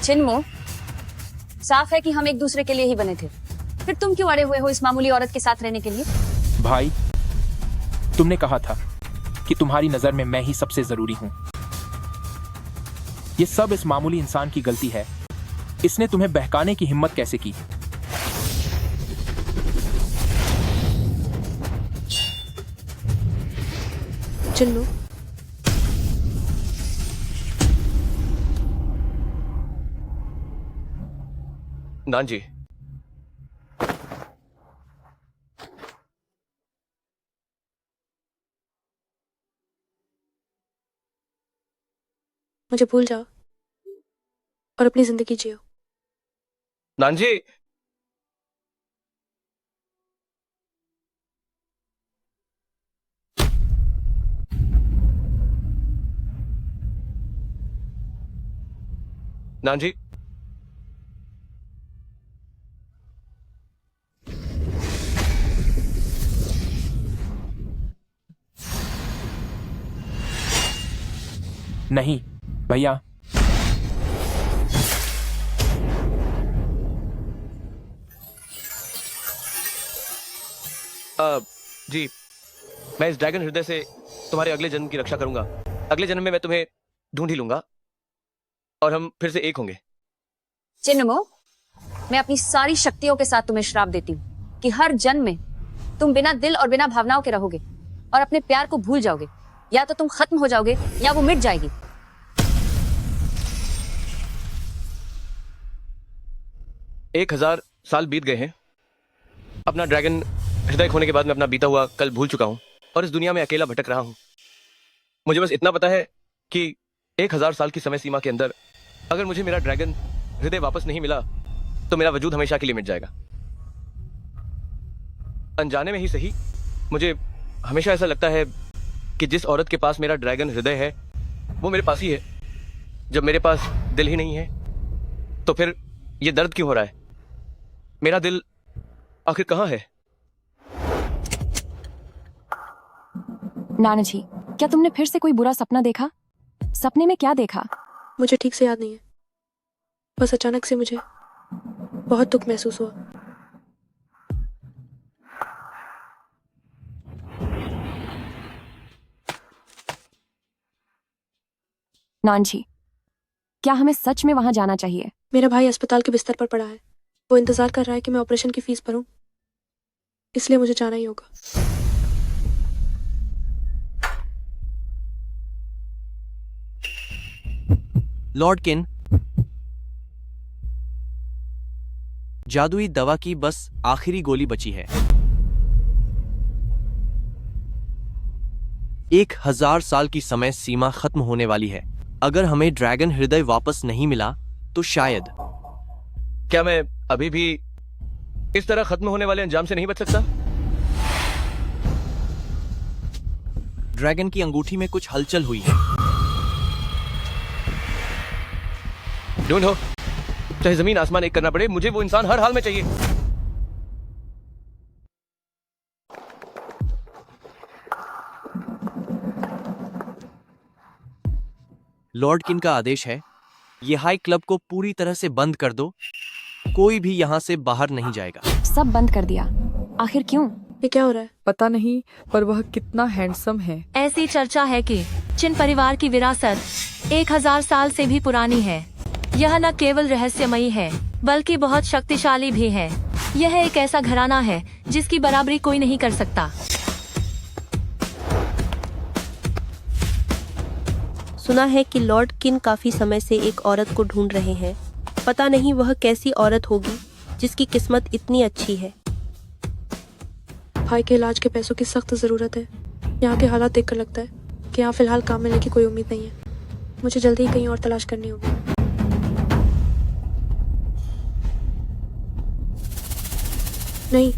चिन्मो, साफ है कि हम एक दूसरे के लिए ही बने थे। फिर तुम क्यों अड़े हुए हो इस मामूली औरत के साथ रहने के लिए? भाई, तुमने कहा था कि तुम्हारी नजर में मैं ही सबसे जरूरी हूं। ये सब इस मामूली इंसान की गलती है। इसने तुम्हें बहकाने की हिम्मत कैसे की? चिन्मो, नान जी, मुझे भूल जाओ और अपनी जिंदगी जियो। नान जी, नान जी, नहीं भैया, जी, मैं इस ड्रैगन हृदय से तुम्हारे अगले जन्म की रक्षा करूंगा। अगले जन्म में मैं तुम्हें ढूंढ ही लूंगा और हम फिर से एक होंगे। चिन्मो, मैं अपनी सारी शक्तियों के साथ तुम्हें श्राप देती हूँ कि हर जन्म में तुम बिना दिल और बिना भावनाओं के रहोगे और अपने प्यार को भूल जाओगे। या तो तुम खत्म हो जाओगे या वो मिट जाएगी। 1000 साल बीत गए हैं। अपना ड्रैगन हृदय खोने के बाद मैं अपना बीता हुआ कल भूल चुका हूं और इस दुनिया में अकेला भटक रहा हूं। मुझे बस इतना पता है कि 1000 साल की समय सीमा के अंदर अगर मुझे मेरा ड्रैगन हृदय वापस नहीं मिला तो मेरा वजूद हमेशा के लिए मिट जाएगा। अनजाने में ही सही, मुझे हमेशा ऐसा लगता है कि जिस औरत के पास मेरा ड्रैगन हृदय है वो मेरे पास ही है। जब मेरे पास दिल ही नहीं है तो फिर ये दर्द क्यों हो रहा है? मेरा दिल आखिर कहां है? नाना जी, क्या तुमने फिर से कोई बुरा सपना देखा? सपने में क्या देखा? मुझे ठीक से याद नहीं है, बस अचानक से मुझे बहुत दुख महसूस हुआ। नान जी, क्या हमें सच में वहां जाना चाहिए? मेरा भाई अस्पताल के बिस्तर पर पड़ा है। वो इंतजार कर रहा है कि मैं ऑपरेशन की फीस भरूं, इसलिए मुझे जाना ही होगा। लॉर्ड किन, जादुई दवा की बस आखिरी गोली बची है। 1000 साल की समय सीमा खत्म होने वाली है। अगर हमें ड्रैगन हृदय वापस नहीं मिला तो शायद। क्या मैं अभी भी इस तरह खत्म होने वाले अंजाम से नहीं बच सकता? ड्रैगन की अंगूठी में कुछ हलचल हुई है। ढूंढो, चाहे जमीन आसमान एक करना पड़े, मुझे वो इंसान हर हाल में चाहिए। लॉर्ड किन का आदेश है, ये हाई क्लब को पूरी तरह से बंद कर दो। कोई भी यहाँ से बाहर नहीं जाएगा। सब बंद कर दिया। आखिर क्यों? ये क्या हो रहा है? पता नहीं, पर वह कितना हैंडसम है। ऐसी चर्चा है कि चिन परिवार की विरासत 1000 साल से भी पुरानी है। यह न केवल रहस्यमयी है बल्कि बहुत शक्तिशाली भी है। यह एक ऐसा घराना है जिसकी बराबरी कोई नहीं कर सकता। सुना है कि लॉर्ड किन काफी समय से एक औरत को ढूंढ रहे हैं। पता नहीं वह कैसी औरत होगी जिसकी किस्मत इतनी अच्छी है। भाई के इलाज के पैसों की सख्त जरूरत है। यहाँ के हालात देखकर लगता है कि यहाँ फिलहाल काम मिलने की कोई उम्मीद नहीं है। मुझे जल्दी ही कहीं और तलाश करनी होगी। नहीं,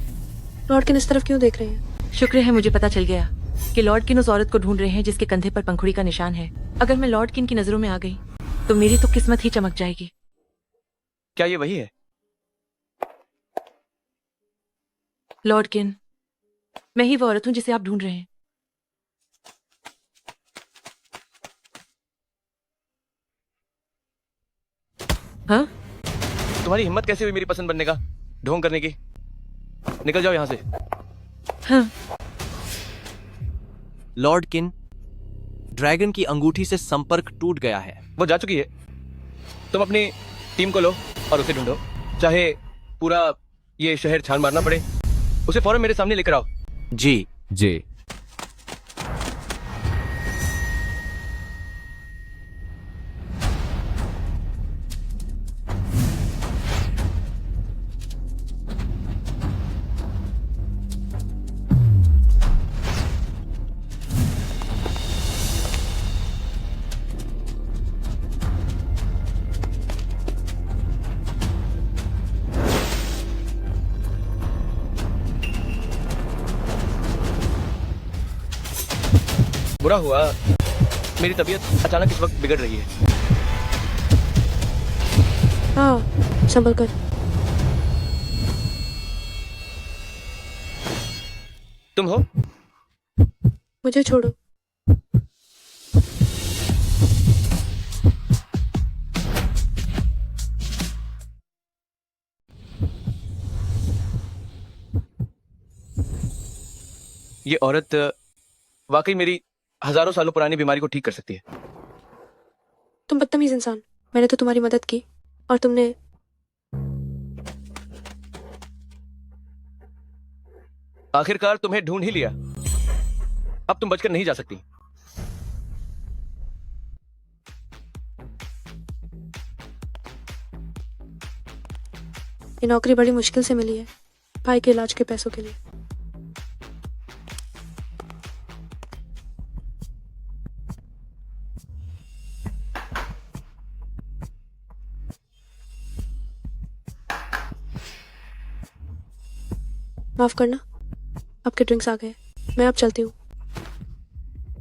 लॉर्ड किन इस तरफ क्यों देख रहे हैं? शुक्र है मुझे पता चल गया कि लॉर्ड किन उस औरत को ढूंढ रहे हैं जिसके कंधे पर पंखुड़ी का निशान है। अगर मैं लॉर्ड किन की नजरों में आ गई तो मेरी तो किस्मत ही चमक जाएगी। क्या ये वही है? लॉर्ड किन, मैं ही वो औरत हूँ जिसे आप ढूंढ रहे हैं। हाँ? तुम्हारी हिम्मत कैसे हुई मेरी पसंद बनने का, ढोंग करने की? निकल जाओ यहाँ से। हाँ। लॉर्ड किन, ड्रैगन की अंगूठी से संपर्क टूट गया है। वो जा चुकी है। तुम अपनी टीम को लो और उसे ढूंढो, चाहे पूरा ये शहर छान मारना पड़े। उसे फौरन मेरे सामने लेकर आओ। जी। जी। बुरा हुआ, मेरी तबीयत अचानक इस वक्त बिगड़ रही है। हाँ, संभल कर। तुम हो? मुझे छोड़ो। ये औरत वाकई मेरी हजारों सालों पुरानी बीमारी को ठीक कर सकती है। तुम बदतमीज इंसान, मैंने तो तुम्हारी मदद की और तुमने आखिरकार तुम्हें ढूंढ ही लिया। अब तुम बचकर नहीं जा सकती। ये नौकरी बड़ी मुश्किल से मिली है, भाई के इलाज के पैसों के लिए। माफ करना, आपके ड्रिंक्स आ गए। मैं अब चलती हूँ।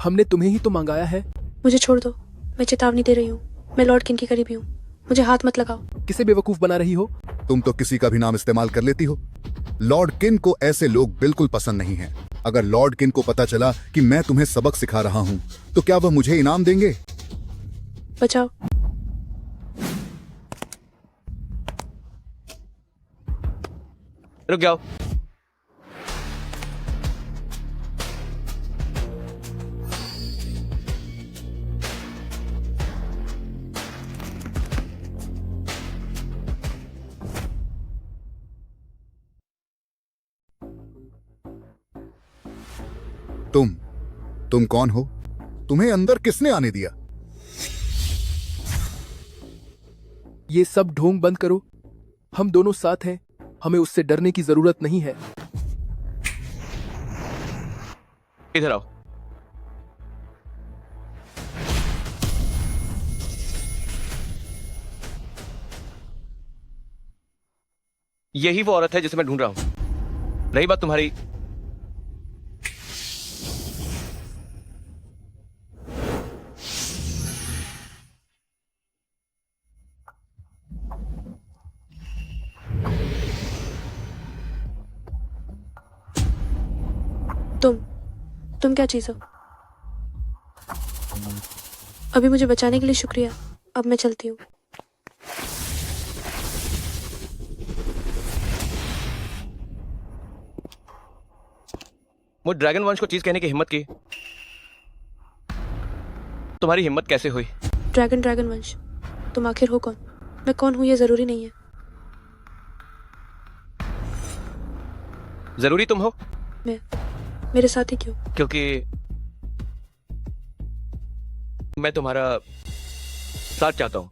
हमने तुम्हें ही तो मंगाया है। मुझे छोड़ दो, मैं चेतावनी दे रही हूँ। मैं लॉर्ड किन की करीबी हूँ, मुझे हाथ मत लगाओ। किसे बेवकूफ बना रही हो? तुम तो किसी का भी नाम इस्तेमाल कर लेती हो। लॉर्ड किन को ऐसे लोग बिल्कुल पसंद नहीं हैं। अगर लॉर्ड किन को पता चला कि मैं तुम्हें सबक सिखा रहा हूँ तो क्या वह मुझे इनाम देंगे? बचाओ। रुक जाओ। तुम कौन हो? तुम्हें अंदर किसने आने दिया? ये सब ढोंग बंद करो। हम दोनों साथ हैं, हमें उससे डरने की जरूरत नहीं है। इधर आओ। यही वो औरत है जिसे मैं ढूंढ रहा हूं। रही बात तुम्हारी, तुम क्या चीज हो? अभी मुझे बचाने के लिए शुक्रिया, अब मैं चलती हूँ। वो ड्रैगन वंश को चीज कहने की हिम्मत की। तुम्हारी हिम्मत कैसे हुई? ड्रैगन वंश, तुम आखिर हो कौन? मैं कौन हूँ ये जरूरी नहीं है। जरूरी तुम हो। मेरे साथ ही क्यों? क्योंकि मैं तुम्हारा साथ चाहता हूं।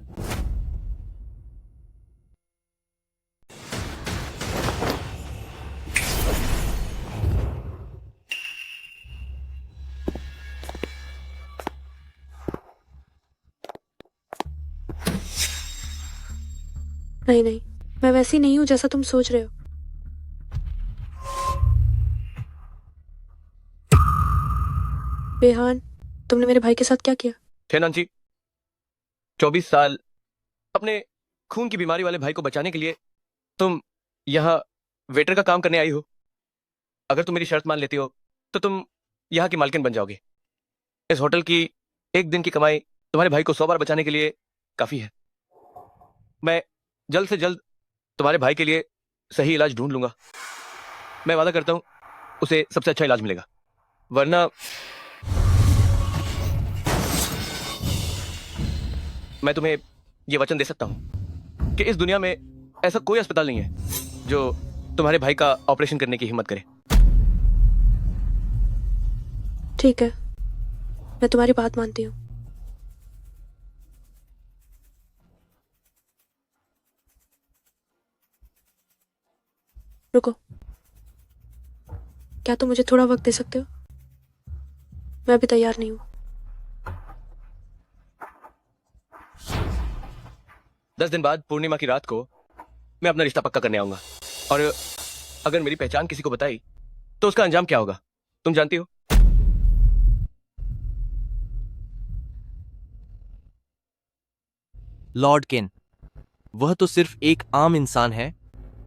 नहीं, मैं वैसी नहीं हूँ जैसा तुम सोच रहे हो। बेहान, तुमने मेरे भाई के साथ क्या किया? ठेनांची, 24 साल अपने खून की बीमारी वाले भाई को बचाने के लिए तुम यहाँ वेटर का काम करने आई हो। अगर तुम मेरी शर्त मान लेती हो तो तुम यहाँ की मालकिन बन जाओगे। इस होटल की एक दिन की कमाई तुम्हारे भाई को 100 बार बचाने के लिए काफी है। मैं जल्द से जल्द तुम्हारे भाई के लिए सही इलाज ढूंढ लूंगा। मैं वादा करता हूं उसे सबसे अच्छा इलाज मिलेगा, वरना मैं तुम्हें यह वचन दे सकता हूं कि इस दुनिया में ऐसा कोई अस्पताल नहीं है जो तुम्हारे भाई का ऑपरेशन करने की हिम्मत करे। ठीक है, मैं तुम्हारी बात मानती हूँ। रुको, क्या तुम मुझे थोड़ा वक्त दे सकते हो? मैं अभी तैयार नहीं हूँ। 10 दिन बाद पूर्णिमा की रात को मैं अपना रिश्ता पक्का करने आऊंगा, और अगर मेरी पहचान किसी को बताई तो उसका अंजाम क्या होगा तुम जानती हो। लॉर्ड किन, वह तो सिर्फ एक आम इंसान है।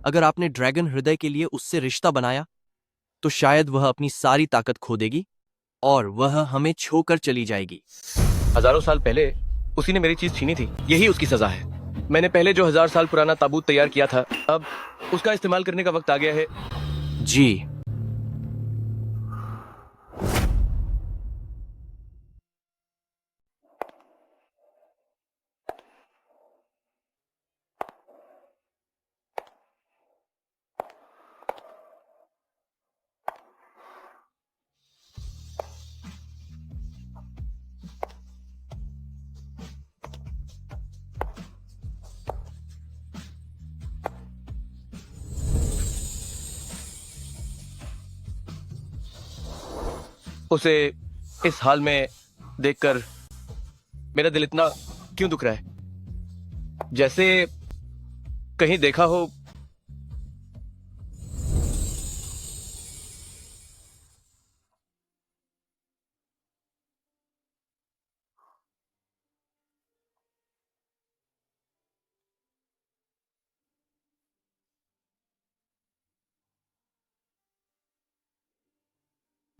अगर आपने ड्रैगन हृदय के लिए उससे रिश्ता बनाया तो शायद वह अपनी सारी ताकत खो देगी और वह हमें छोकर चली जाएगी। हजारों साल पहले उसी ने मेरी चीज छीनी थी, यही उसकी सजा है। मैंने पहले जो 1000 साल पुराना ताबूत तैयार किया था, अब उसका इस्तेमाल करने का वक्त आ गया है। जी, उसे इस हाल में देखकर मेरा दिल इतना क्यों दुख रहा है, जैसे कहीं देखा हो।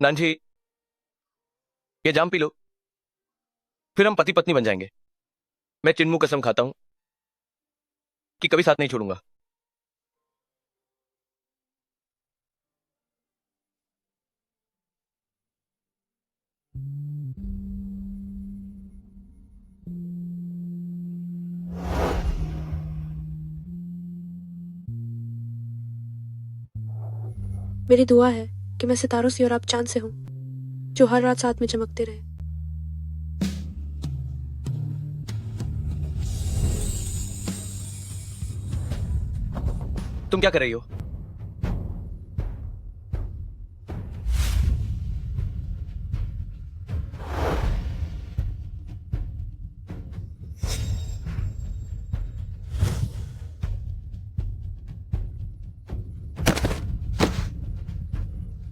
नानजी, ये जाम पी लो, फिर हम पति पत्नी बन जाएंगे। मैं चिन्मू कसम खाता हूं कि कभी साथ नहीं छोड़ूंगा। मेरी दुआ है कि मैं सितारों से और आप चांद से हूँ, जो हर रात साथ में चमकते रहे। तुम क्या कर रही हो?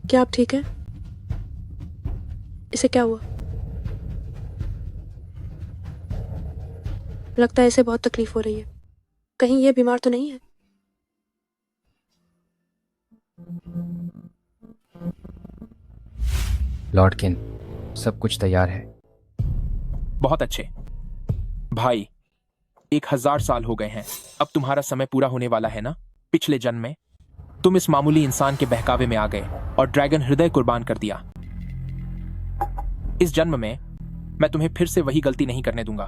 क्या आप ठीक हैं? इसे क्या हुआ? लगता है इसे बहुत तकलीफ हो रही है। कहीं ये बीमार तो नहीं है? लॉर्ड किन, सब कुछ तैयार है। बहुत अच्छे भाई, 1000 साल हो गए हैं। अब तुम्हारा समय पूरा होने वाला है ना। पिछले जन्म में तुम इस मामूली इंसान के बहकावे में आ गए और ड्रैगन हृदय कुर्बान कर दिया। इस जन्म में मैं तुम्हें फिर से वही गलती नहीं करने दूंगा।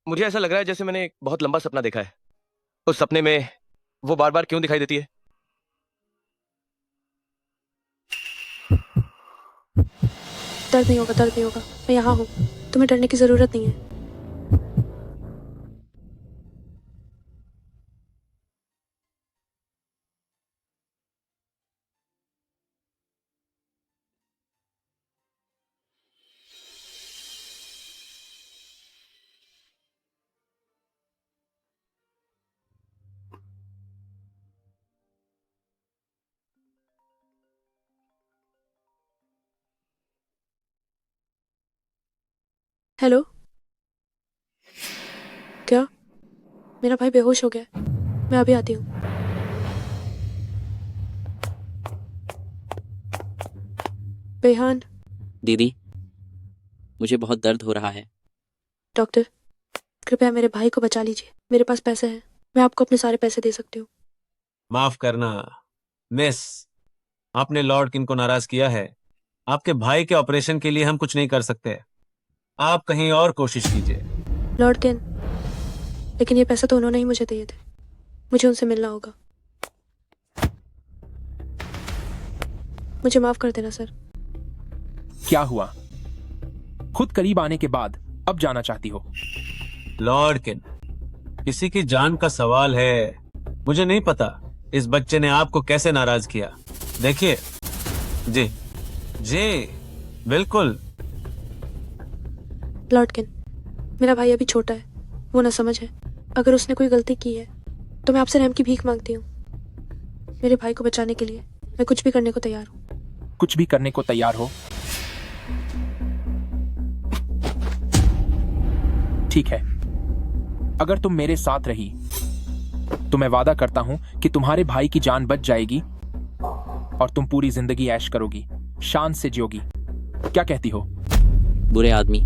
मुझे ऐसा लग रहा है जैसे मैंने एक बहुत लंबा सपना देखा है। उस सपने में वो बार बार क्यों दिखाई देती है? दर्द नहीं होगा, दर्द नहीं होगा। मैं यहाँ हूँ, तुम्हें डरने की जरूरत नहीं है। हेलो, क्या? मेरा भाई बेहोश हो गया है। मैं अभी आती हूँ। बेहान। दीदी, मुझे बहुत दर्द हो रहा है। डॉक्टर, कृपया मेरे भाई को बचा लीजिए। मेरे पास पैसे हैं, मैं आपको अपने सारे पैसे दे सकती हूँ। माफ करना मिस, आपने लॉर्ड किन को नाराज किया है। आपके भाई के ऑपरेशन के लिए हम कुछ नहीं कर सकते, आप कहीं और कोशिश कीजिए। लॉर्ड किन, लेकिन ये पैसे तो उन्होंने ही मुझे दिए थे, मुझे उनसे मिलना होगा। मुझे माफ कर देना सर। क्या हुआ? खुद करीब आने के बाद अब जाना चाहती हो? लॉर्ड किन, किसी की जान का सवाल है। मुझे नहीं पता इस बच्चे ने आपको कैसे नाराज किया। देखिए जी जी बिल्कुल। लॉर्ड किन, मेरा भाई अभी छोटा है, वो ना समझ है। अगर उसने कोई गलती की है तो मैं आपसे रहम की भीख मांगती हूँ। मेरे भाई को बचाने के लिए मैं कुछ भी करने को तैयार हूँ। कुछ भी करने को तैयार हो? ठीक है, अगर तुम मेरे साथ रही तो मैं वादा करता हूं कि तुम्हारे भाई की जान बच जाएगी और तुम पूरी जिंदगी ऐश करोगी, शान से जियोगी। क्या कहती हो? बुरे आदमी,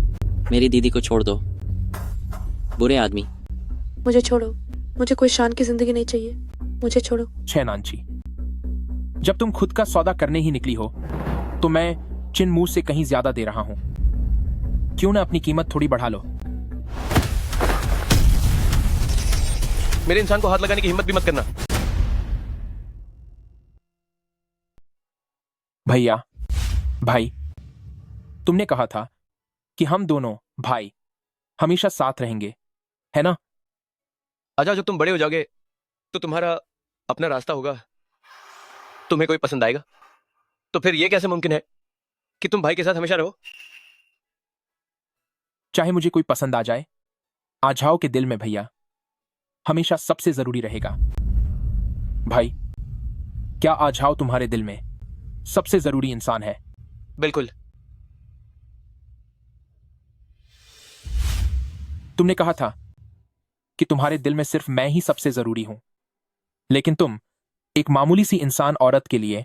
मेरी दीदी को छोड़ दो। बुरे आदमी। मुझे छोड़ो, मुझे कोई शान की जिंदगी नहीं चाहिए, मुझे छोड़ो। नानची, जब तुम खुद का सौदा करने ही निकली हो तो मैं चिन मुंह से कहीं ज्यादा दे रहा हूं। क्यों ना अपनी कीमत थोड़ी बढ़ा लो। मेरे इंसान को हाथ लगाने की हिम्मत भी मत करना। भैया, भाई, तुमने कहा था कि हम दोनों भाई हमेशा साथ रहेंगे, है ना? आजा, जब तुम बड़े हो जाओगे तो तुम्हारा अपना रास्ता होगा, तुम्हें कोई पसंद आएगा, तो फिर यह कैसे मुमकिन है कि तुम भाई के साथ हमेशा रहो? चाहे मुझे कोई पसंद आ जाए, आजाओ के दिल में भैया हमेशा सबसे जरूरी रहेगा। भाई, क्या आजाओ तुम्हारे दिल में सबसे जरूरी इंसान है? बिल्कुल। तुमने कहा था कि तुम्हारे दिल में सिर्फ मैं ही सबसे जरूरी हूं, लेकिन तुम एक मामूली सी इंसान औरत के लिए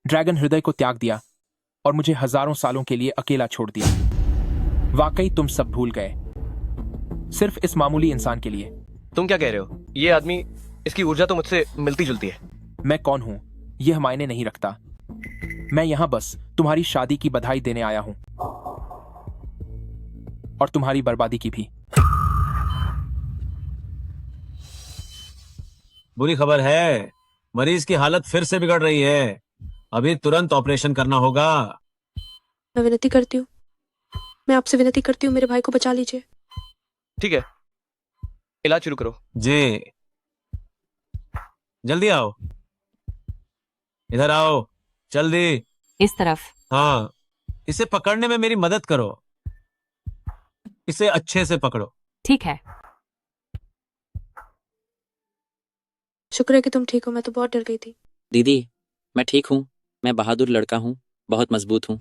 ड्रैगन हृदय को त्याग दिया और मुझे हजारों सालों के लिए अकेला छोड़ दिया। वाकई तुम सब भूल गए, सिर्फ इस मामूली इंसान के लिए। तुम क्या कह रहे हो? ये आदमी, इसकी ऊर्जा तो मुझसे मिलती जुलती है। मैं कौन हूं यह मायने नहीं रखता। मैं यहां बस तुम्हारी शादी की बधाई देने आया हूं, और तुम्हारी बर्बादी की भी। बुरी खबर है, मरीज की हालत फिर से बिगड़ रही है। अभी तुरंत ऑपरेशन करना होगा। मैं विनती करती हूँ, मैं आपसे विनती करती हूँ, मेरे भाई को बचा लीजिए। ठीक है, इलाज शुरू करो। जी, जल्दी आओ, इधर आओ, जल्दी। इस तरफ। हाँ, इसे पकड़ने में मेरी मदद करो। इसे अच्छे से पकड़ो। ठीक है। शुक्र है कि तुम ठीक हो, मैं तो बहुत डर गई थी। दीदी, मैं ठीक हूँ। मैं बहादुर लड़का हूँ, बहुत मजबूत हूँ।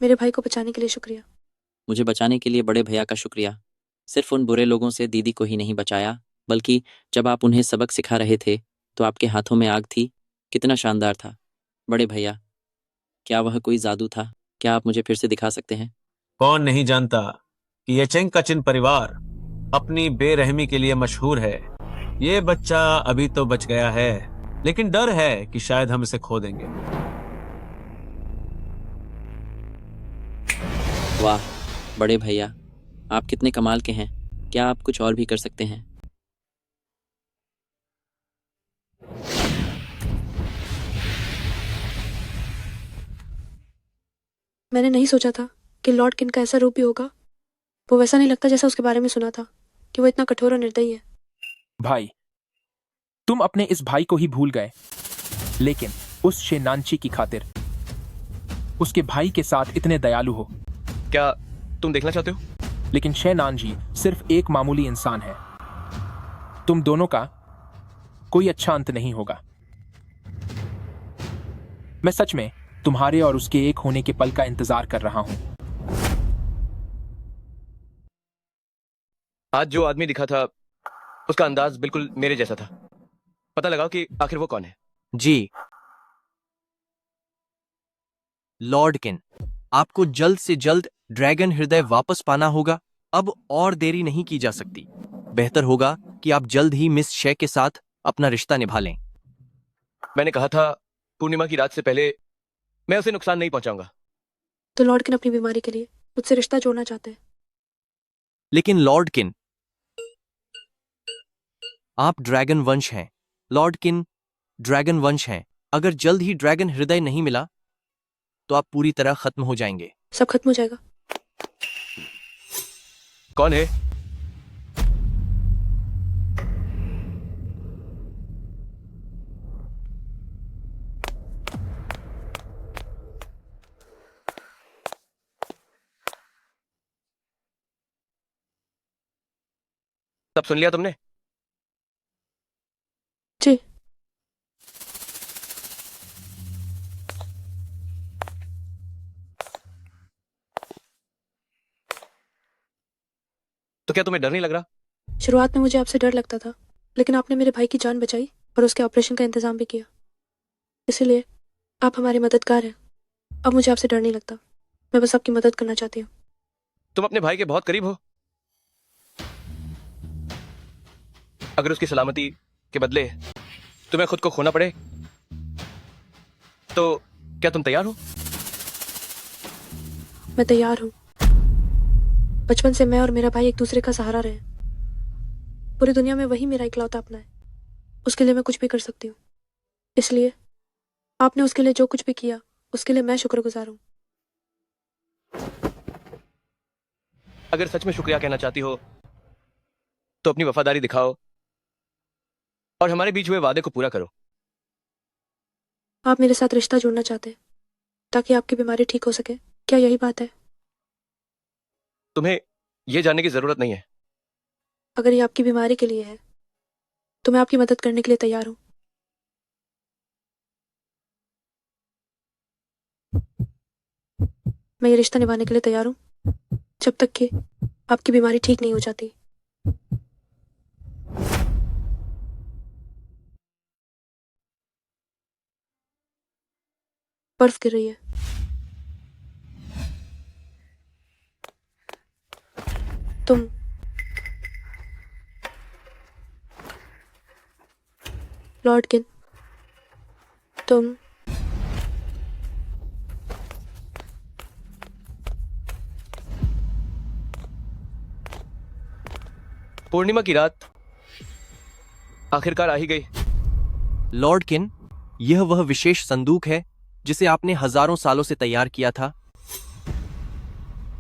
मेरे भाई को बचाने के लिए शुक्रिया। मुझे बचाने के लिए बड़े भैया का शुक्रिया। सिर्फ उन बुरे लोगों से दीदी को ही नहीं बचाया, बल्कि जब आप उन्हें सबक सिखा रहे थे तो आपके हाथों में आग थी। कितना शानदार था। बड़े भैया, क्या वह कोई जादू था? क्या आप मुझे फिर से दिखा सकते हैं? कौन नहीं जानता कि ये चेंग का चिन परिवार अपनी बेरहमी के लिए मशहूर है। ये बच्चा अभी तो बच गया है, लेकिन डर है कि शायद हम इसे खो देंगे। वाह बड़े भैया, आप कितने कमाल के हैं। क्या आप कुछ और भी कर सकते हैं? मैंने नहीं सोचा था कि लॉर्ड किन का ऐसा रूप भी होगा। वो वैसा नहीं लगता जैसा उसके बारे में सुना था, कि वो इतना कठोर और निर्दयी है। भाई, तुम अपने इस भाई को ही भूल गए, लेकिन उस शेनांची की खातिर उसके भाई के साथ इतने दयालु हो। क्या तुम देखना चाहते हो? लेकिन शेनानजी सिर्फ एक मामूली इंसान है। तुम दोनों का कोई अच्छा अंत नहीं होगा। मैं सच में तुम्हारे और उसके एक होने के पल का इंतजार कर रहा हूं। आज जो आदमी दिखा था उसका अंदाज बिल्कुल मेरे जैसा था। पता लगाओ कि आखिर वो कौन है। जी, लॉर्ड किन, आपको जल्द से जल्द ड्रैगन हृदय वापस पाना होगा। अब और देरी नहीं की जा सकती। बेहतर होगा कि आप जल्द ही मिस शे के साथ अपना रिश्ता निभा लें। मैंने कहा था पूर्णिमा की रात से पहले मैं उसे नुकसान नहीं पहुंचाऊंगा। तो लॉर्ड किन अपनी बीमारी के लिए मुझसे रिश्ता जोड़ना चाहते हैं। लेकिन लॉर्ड किन, आप ड्रैगन वंश हैं। लॉर्ड किन ड्रैगन वंश हैं। अगर जल्द ही ड्रैगन हृदय नहीं मिला तो आप पूरी तरह खत्म हो जाएंगे। सब खत्म हो जाएगा। कौन है? सब सुन लिया तुमने? जी। तो क्या तुम्हें डर नहीं लग रहा? शुरुआत में मुझे आपसे डर लगता था, लेकिन आपने मेरे भाई की जान बचाई और उसके ऑपरेशन का इंतजाम भी किया। इसीलिए आप हमारे मददगार हैं। अब मुझे आपसे डर नहीं लगता। मैं बस आपकी मदद करना चाहती हूँ। तुम अपने भाई के बहुत करीब हो। अगर उसकी सलामती के बदले तुम्हें खुद को खोना पड़े तो क्या तुम तैयार हो? मैं तैयार हूँ। बचपन से मैं और मेरा भाई एक दूसरे का सहारा रहे। पूरी दुनिया में वही मेरा इकलौता अपना है। उसके लिए मैं कुछ भी कर सकती हूँ। इसलिए आपने उसके लिए जो कुछ भी किया उसके लिए मैं शुक्रगुजार हूँ। अगर सच में शुक्रिया कहना चाहती हो तो अपनी वफादारी दिखाओ और हमारे बीच हुए वादे को पूरा करो। आप मेरे साथ रिश्ता जोड़ना चाहते हैं ताकि आपकी बीमारी ठीक हो सके, क्या यही बात है? तुम्हें यह जानने की जरूरत नहीं है। अगर ये आपकी बीमारी के लिए है तो मैं आपकी मदद करने के लिए तैयार हूँ। मैं ये रिश्ता निभाने के लिए तैयार हूँ जब तक कि आपकी बीमारी ठीक नहीं हो जाती। बर्फ गिर रही है। तुम लॉर्ड किन, तुम पूर्णिमा की रात आखिरकार आ ही गई। लॉर्ड किन, यह वह विशेष संदूक है जिसे आपने हजारों सालों से तैयार किया था।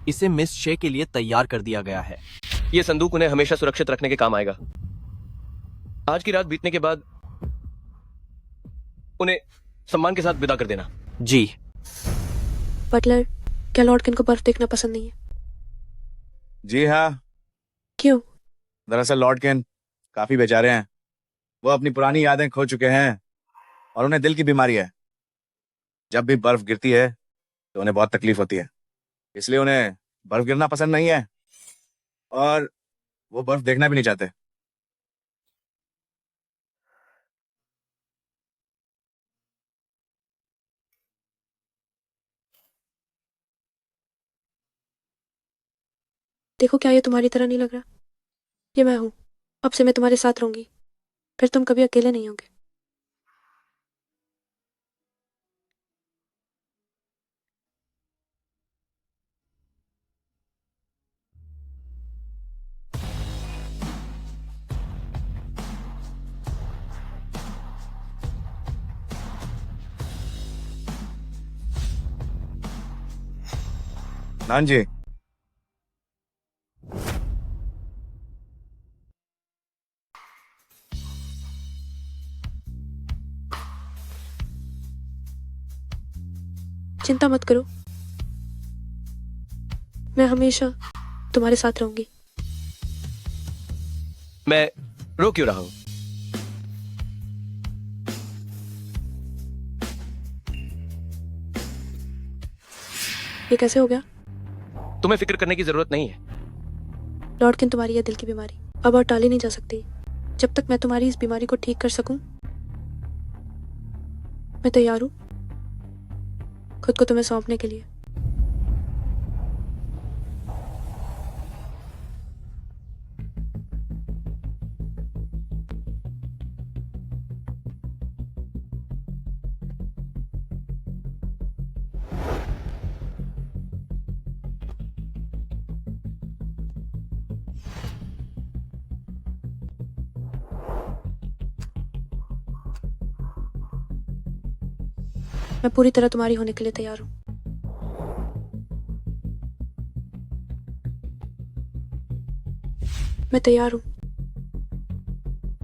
इसे मिस शे के लिए तैयार कर दिया गया है। यह संदूक उन्हें हमेशा सुरक्षित रखने के काम आएगा। आज की रात बीतने के बाद उन्हें सम्मान के साथ विदा कर देना। जी। बटलर, क्या लॉर्ड किन को बर्फ देखना पसंद नहीं है? जी हाँ। क्यों? दरअसल लॉर्ड किन काफी बेचारे हैं। वो अपनी पुरानी यादें खो चुके हैं और उन्हें दिल की बीमारी है। जब भी बर्फ गिरती है तो उन्हें बहुत तकलीफ होती है, इसलिए उन्हें बर्फ गिरना पसंद नहीं है और वो बर्फ देखना भी नहीं चाहते। देखो, क्या ये तुम्हारी तरह नहीं लग रहा? ये मैं हूं। अब से मैं तुम्हारे साथ रहूंगी, फिर तुम कभी अकेले नहीं होगे। नान जी, चिंता मत करो, मैं हमेशा तुम्हारे साथ रहूंगी। मैं रो क्यों रहा हूं? ये कैसे हो गया? तुम्हें फिक्र करने की जरूरत नहीं है। लॉर्ड किन, तुम्हारी यह दिल की बीमारी अब और टाली नहीं जा सकती। जब तक मैं तुम्हारी इस बीमारी को ठीक कर सकूं, मैं तैयार हूं। खुद को तुम्हें सौंपने के लिए। मैं पूरी तरह तुम्हारी होने के लिए तैयार हूँ। मैं तैयार हूँ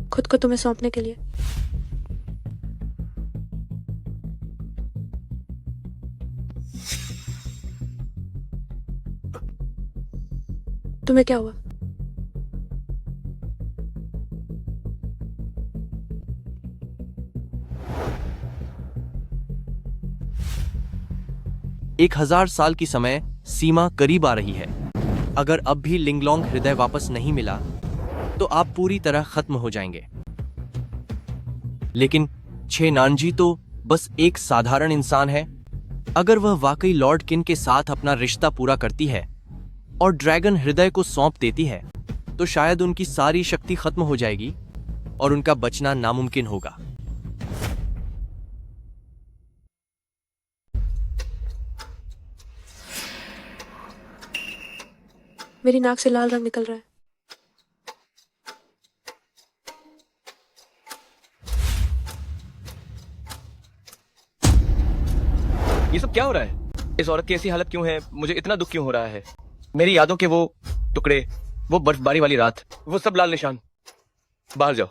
खुद को तुम्हें सौंपने के लिए। तुम्हें क्या हुआ? एक 1000 साल की समय सीमा करीब आ रही है। अगर अब भी लिंगलोंग हृदय वापस नहीं मिला तो आप पूरी तरह खत्म हो जाएंगे। लेकिन छे नानजी तो बस एक साधारण इंसान है। अगर वह वाकई लॉर्ड किन के साथ अपना रिश्ता पूरा करती है और ड्रैगन हृदय को सौंप देती है तो शायद उनकी सारी शक्ति खत्म हो जाएगी और उनका बचना नामुमकिन होगा। मेरी नाक से लाल रंग निकल रहा है। ये सब क्या हो रहा है? इस औरत की ऐसी हालत क्यों है? मुझे इतना दुख क्यों हो रहा है? मेरी यादों के वो टुकड़े, वो बर्फबारी वाली रात, वो सब लाल निशान। बाहर जाओ।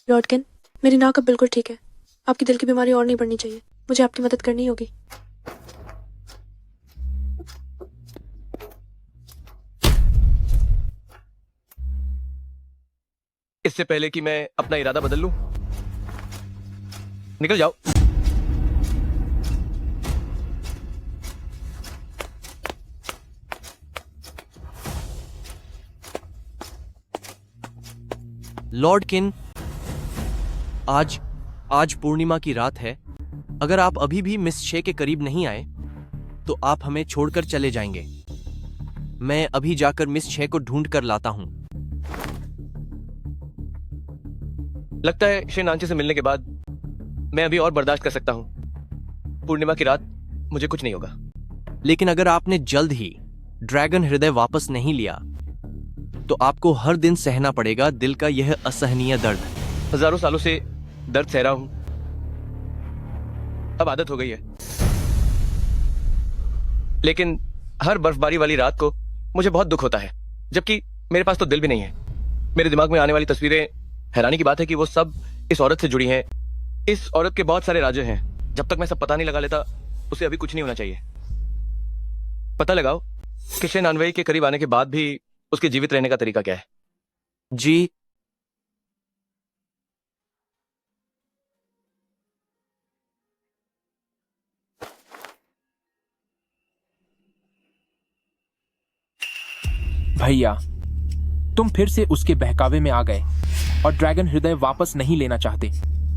लॉर्ड किन, मेरी नाक अब बिल्कुल ठीक है। आपकी दिल की बीमारी और नहीं बढ़नी चाहिए। मुझे आपकी मदद करनी होगी। इससे पहले कि मैं अपना इरादा बदल लूं, निकल जाओ। लॉर्ड किन, आज पूर्णिमा की रात है। अगर आप अभी भी मिस शे के करीब नहीं आए तो आप हमें छोड़कर चले जाएंगे। मैं अभी जाकर मिस शे को ढूंढ कर लाता हूं। लगता है शे नानचे से मिलने के बाद मैं अभी और बर्दाश्त कर सकता हूं। पूर्णिमा की रात मुझे कुछ नहीं होगा। लेकिन अगर आपने जल्द ही ड्रैगन हृदय वापस नहीं लिया तो आपको हर दिन सहना पड़ेगा दिल का यह असहनीय दर्द। हजारों सालों से दर्द सह रहा हूं, अब आदत हो गई है। लेकिन हर बर्फबारी वाली रात को मुझे बहुत दुख होता है, जबकि मेरे पास तो दिल भी नहीं है। मेरे दिमाग में आने वाली तस्वीरें, हैरानी की बात है कि वो सब इस औरत से जुड़ी हैं। इस औरत के बहुत सारे राज हैं। जब तक मैं सब पता नहीं लगा लेता, उसे अभी कुछ नहीं होना चाहिए। पता लगाओ कि शे नानवेई के करीब आने के बाद भी उसके जीवित रहने का तरीका क्या है। जी, भैया, तुम फिर से उसके बहकावे में आ गए और ड्रैगन हृदय वापस नहीं लेना चाहते।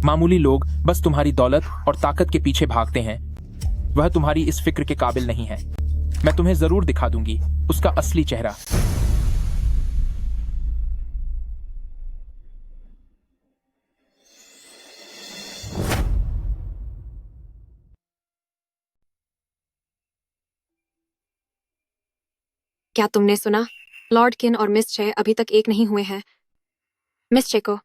मामूली लोग बस तुम्हारी दौलत और ताकत के पीछे भागते हैं। वह तुम्हारी इस फिक्र के काबिल नहीं है। मैं तुम्हें जरूर दिखा दूंगी उसका असली चेहरा। क्या तुमने सुना? लॉर्ड किन और मिस चे अभी तक एक नहीं हुए हैं। मिस चे को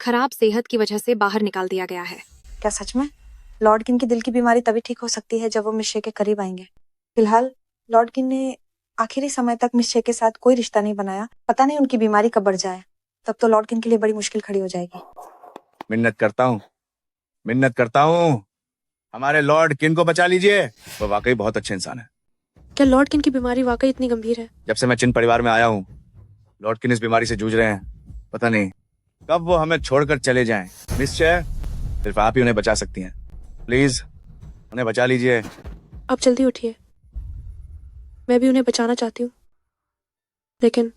खराब सेहत की वजह से बाहर निकाल दिया गया है। क्या सच में? लॉर्ड किन की दिल की बीमारी तभी ठीक हो सकती है जब वो मिस शे के करीब आएंगे। फिलहाल लॉर्ड किन ने आखिरी समय तक मिस शे के साथ कोई रिश्ता नहीं बनाया। पता नहीं उनकी बीमारी कब बढ़ जाए, तब तो लॉर्ड किन के लिए बड़ी मुश्किल खड़ी हो जाएगी। मिन्नत करता हूँ, हमारे लॉर्ड किन को बचा लीजिए। वो वाकई बहुत अच्छे इंसान है। क्या लॉर्ड किन की बीमारी वाकई इतनी गंभीर है? जब से मैं चिन परिवार में आया हूँ, लॉर्ड किन इस बीमारी से जूझ रहे हैं। पता नहीं कब वो हमें छोड़कर चले जाएं। मिस शे, सिर्फ आप ही उन्हें बचा सकती हैं। प्लीज उन्हें बचा लीजिए। आप जल्दी उठिए। मैं भी उन्हें बचाना चाहती हूँ, लेकिन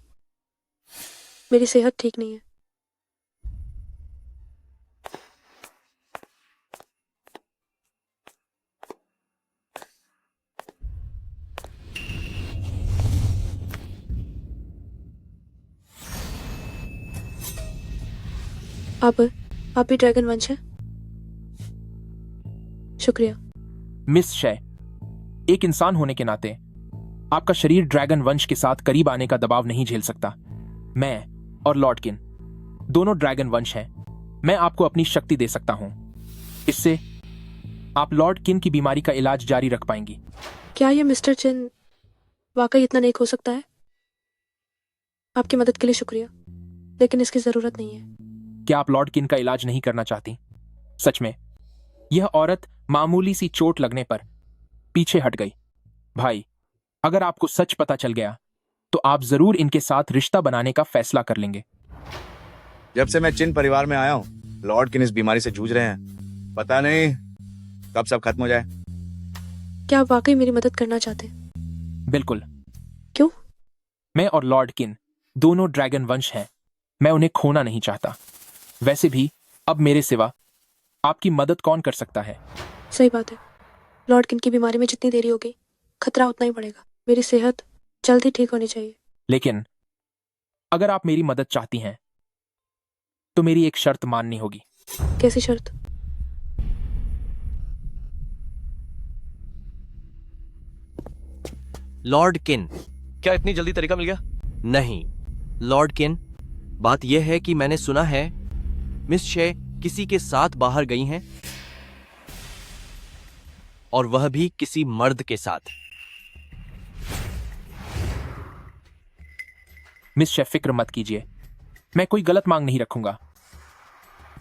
मेरी सेहत ठीक नहीं है। आप भी ड्रैगन वंश हैं? शुक्रिया। मिस शय, एक इंसान होने के नाते आपका शरीर ड्रैगन वंश के साथ करीब आने का दबाव नहीं झेल सकता। मैं और लॉर्ड किन दोनों ड्रैगन वंश हैं। मैं आपको अपनी शक्ति दे सकता हूं। इससे आप लॉर्ड किन की बीमारी का इलाज जारी रख पाएंगी। क्या ये मिस्टर चिन वाकई इतना नेक हो सकता है? आपकी मदद के लिए शुक्रिया, लेकिन इसकी जरूरत नहीं है। क्या आप लॉर्ड किन का इलाज नहीं करना चाहती? सच में यह औरत मामूली सी चोट लगने पर पीछे हट गई। भाई, अगर आपको सच पता चल गया तो आप जरूर इनके साथ रिश्ता बनाने का फैसला कर लेंगे। जब से मैं चिन परिवार में आया हूँ, लॉर्ड किन इस बीमारी से जूझ रहे हैं। पता नहीं कब सब खत्म हो जाए। क्या आप वाकई मेरी मदद करना चाहते हैं? बिल्कुल। क्यों? मैं और लॉर्ड किन दोनों ड्रैगन वंश हैं। मैं उन्हें खोना नहीं चाहता। वैसे भी अब मेरे सिवा आपकी मदद कौन कर सकता है? सही बात है। लॉर्ड किन की बीमारी में जितनी देरी होगी, खतरा उतना ही बढ़ेगा। मेरी सेहत जल्द ही ठीक होनी चाहिए। लेकिन अगर आप मेरी मदद चाहती हैं तो मेरी एक शर्त माननी होगी। कैसी शर्त? लॉर्ड किन। क्या इतनी जल्दी तरीका मिल गया? नहीं लॉर्ड किन, बात यह है कि मैंने सुना है मिस शे किसी के साथ बाहर गई हैं, और वह भी किसी मर्द के साथ। मिस शे, फिक्र मत कीजिए, मैं कोई गलत मांग नहीं रखूंगा।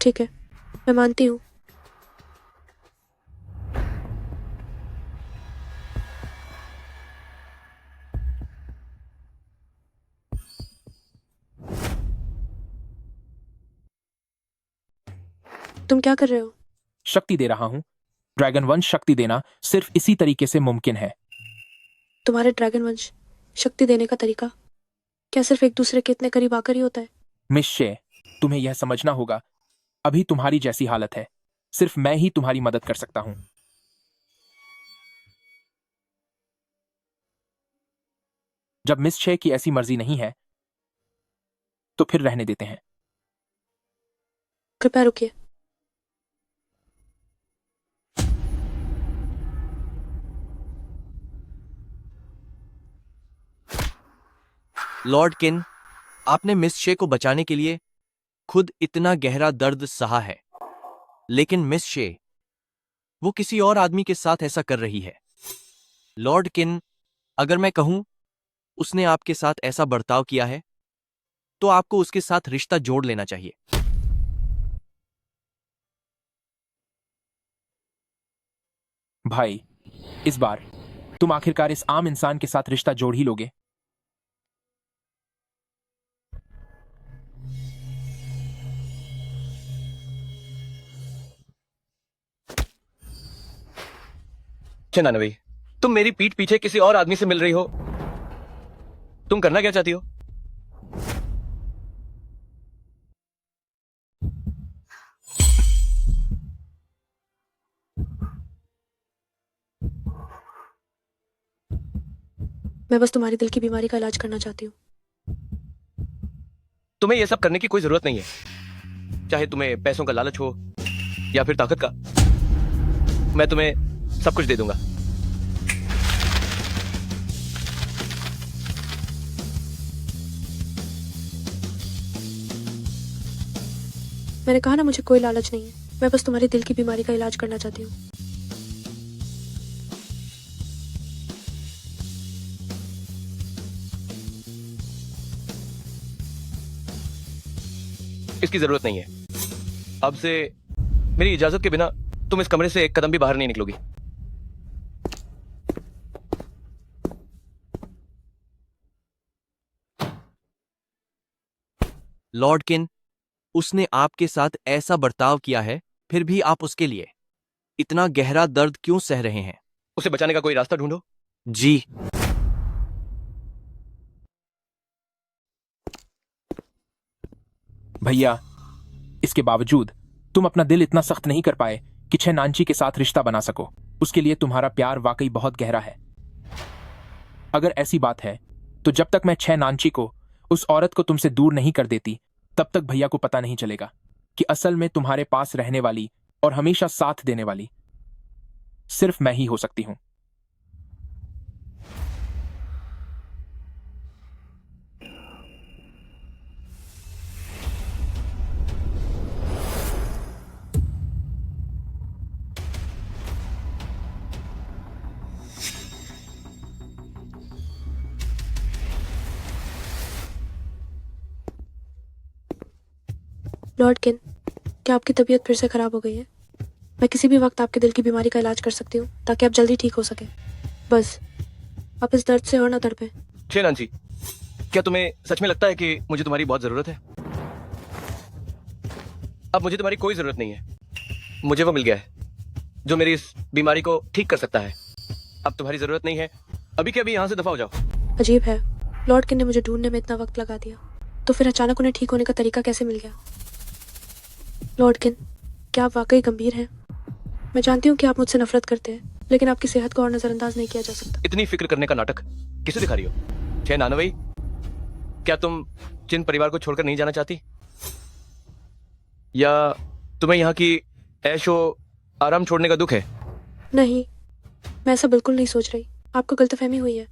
ठीक है, मैं मानती हूँ। तुम क्या कर रहे हो? शक्ति दे रहा हूं। ड्रैगन वंश शक्ति देना सिर्फ इसी तरीके से मुमकिन है। तुम्हारे ड्रैगन वंश शक्ति देने का तरीका क्या सिर्फ एक दूसरे के इतने करीब आकर ही होता है? मिस शे, तुम्हें यह समझना होगा, अभी तुम्हारी जैसी हालत है, सिर्फ मैं ही तुम्हारी मदद कर सकता हूं। जब मिस शे की ऐसी मर्जी नहीं है तो फिर रहने देते हैं। कृपया रुकिए। लॉर्ड किन, आपने मिस शे को बचाने के लिए खुद इतना गहरा दर्द सहा है, लेकिन मिस शे वो किसी और आदमी के साथ ऐसा कर रही है। लॉर्ड किन, अगर मैं कहूं उसने आपके साथ ऐसा बर्ताव किया है तो आपको उसके साथ रिश्ता जोड़ लेना चाहिए। भाई, इस बार तुम आखिरकार इस आम इंसान के साथ रिश्ता जोड़ ही लोगे। चंदानवी, तुम मेरी पीठ पीछे किसी और आदमी से मिल रही हो। तुम करना क्या चाहती हो? मैं बस तुम्हारी दिल की बीमारी का इलाज करना चाहती हूँ। तुम्हें यह सब करने की कोई जरूरत नहीं है। चाहे तुम्हें पैसों का लालच हो या फिर ताकत का, मैं तुम्हें सब कुछ दे दूंगा। मैंने कहा ना, मुझे कोई लालच नहीं है। मैं बस तुम्हारी दिल की बीमारी का इलाज करना चाहती हूँ। इसकी जरूरत नहीं है। अब से मेरी इजाजत के बिना तुम इस कमरे से एक कदम भी बाहर नहीं निकलोगी। लॉर्ड किन, उसने आपके साथ ऐसा बर्ताव किया है, फिर भी आप उसके लिए इतना गहरा दर्द क्यों सह रहे हैं? उसे बचाने का कोई रास्ता ढूंढो। जी। भैया, इसके बावजूद तुम अपना दिल इतना सख्त नहीं कर पाए कि छह नानची के साथ रिश्ता बना सको। उसके लिए तुम्हारा प्यार वाकई बहुत गहरा है। अगर ऐसी बात है तो जब तक मैं छह नानची को, उस औरत को तुमसे दूर नहीं कर देती, तब तक भैया को पता नहीं चलेगा। कि असल में तुम्हारे पास रहने वाली और हमेशा साथ देने वाली सिर्फ मैं ही हो सकती हूं। लॉर्ड किन, क्या आपकी तबीयत फिर से खराब हो गई है? मैं किसी भी वक्त आपके दिल की बीमारी का इलाज कर सकती हूँ ताकि आप जल्दी ठीक हो सके। बस आप इस दर्द से और ना तड़पें। शेनान जी, क्या तुम्हें सच में लगता है कि मुझे तुम्हारी बहुत जरूरत है? अब मुझे तुम्हारी कोई जरूरत नहीं है। मुझे वो मिल गया है जो मेरी इस बीमारी को ठीक कर सकता है। अब तुम्हारी जरूरत नहीं है। अभी के अभी यहाँ से दफा हो जाओ। अजीब है, लॉर्ड किन ने मुझे ढूंढने में इतना वक्त लगा दिया, तो फिर अचानक उन्हें ठीक होने का तरीका कैसे मिल गया? लॉर्ड किन, क्या आप वाकई गंभीर हैं? मैं जानती हूँ कि आप मुझसे नफरत करते हैं, लेकिन आपकी सेहत को और नजरअंदाज नहीं किया जा सकता। इतनी फिक्र करने का नाटक किसे दिखा रही हो? छह नानवई, क्या तुम चिन परिवार को छोड़कर नहीं जाना चाहती? या तुम्हें यहाँ की ऐशो आराम छोड़ने का दुख है? नहीं, मैं ऐसा बिल्कुल नहीं सोच रही। आपको गलतफहमी हुई है।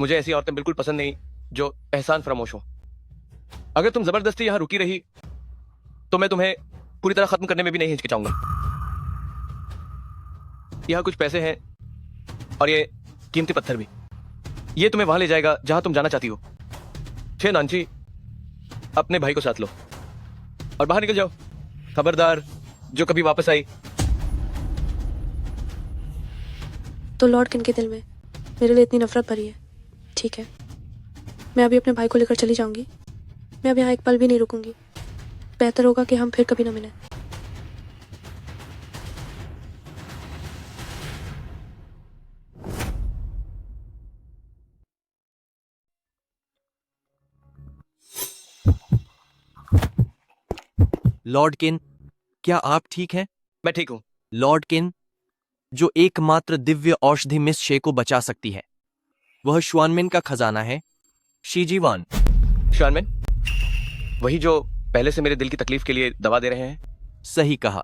मुझे ऐसी औरतें बिल्कुल पसंद नहीं जो एहसान फरामोश हो। अगर तुम जबरदस्ती यहाँ रुकी रही तो मैं तुम्हें पूरी तरह खत्म करने में भी नहीं हिचकिचाऊंगा। यहाँ कुछ पैसे हैं और ये कीमती पत्थर भी। ये तुम्हें वहां ले जाएगा जहां तुम जाना चाहती हो। छह नानची, अपने भाई को साथ लो और बाहर निकल जाओ। खबरदार, जो कभी वापस आई। तो लॉर्ड किन के दिल में मेरे लिए इतनी नफरत भरी है। ठीक है, मैं अभी अपने भाई को लेकर चली जाऊंगी। मैं अब यहाँ एक पल भी नहीं रुकूंगी। बेहतर होगा कि हम फिर कभी न मिलें। लॉर्ड किन, क्या आप ठीक हैं? मैं ठीक हूं। लॉर्ड किन, जो एकमात्र दिव्य औषधि मिस शे को बचा सकती है वह श्वानमेन का खजाना है, शीजीवान। श्वानमेन? वही जो पहले से मेरे दिल की तकलीफ के लिए दवा दे रहे हैं? सही कहा।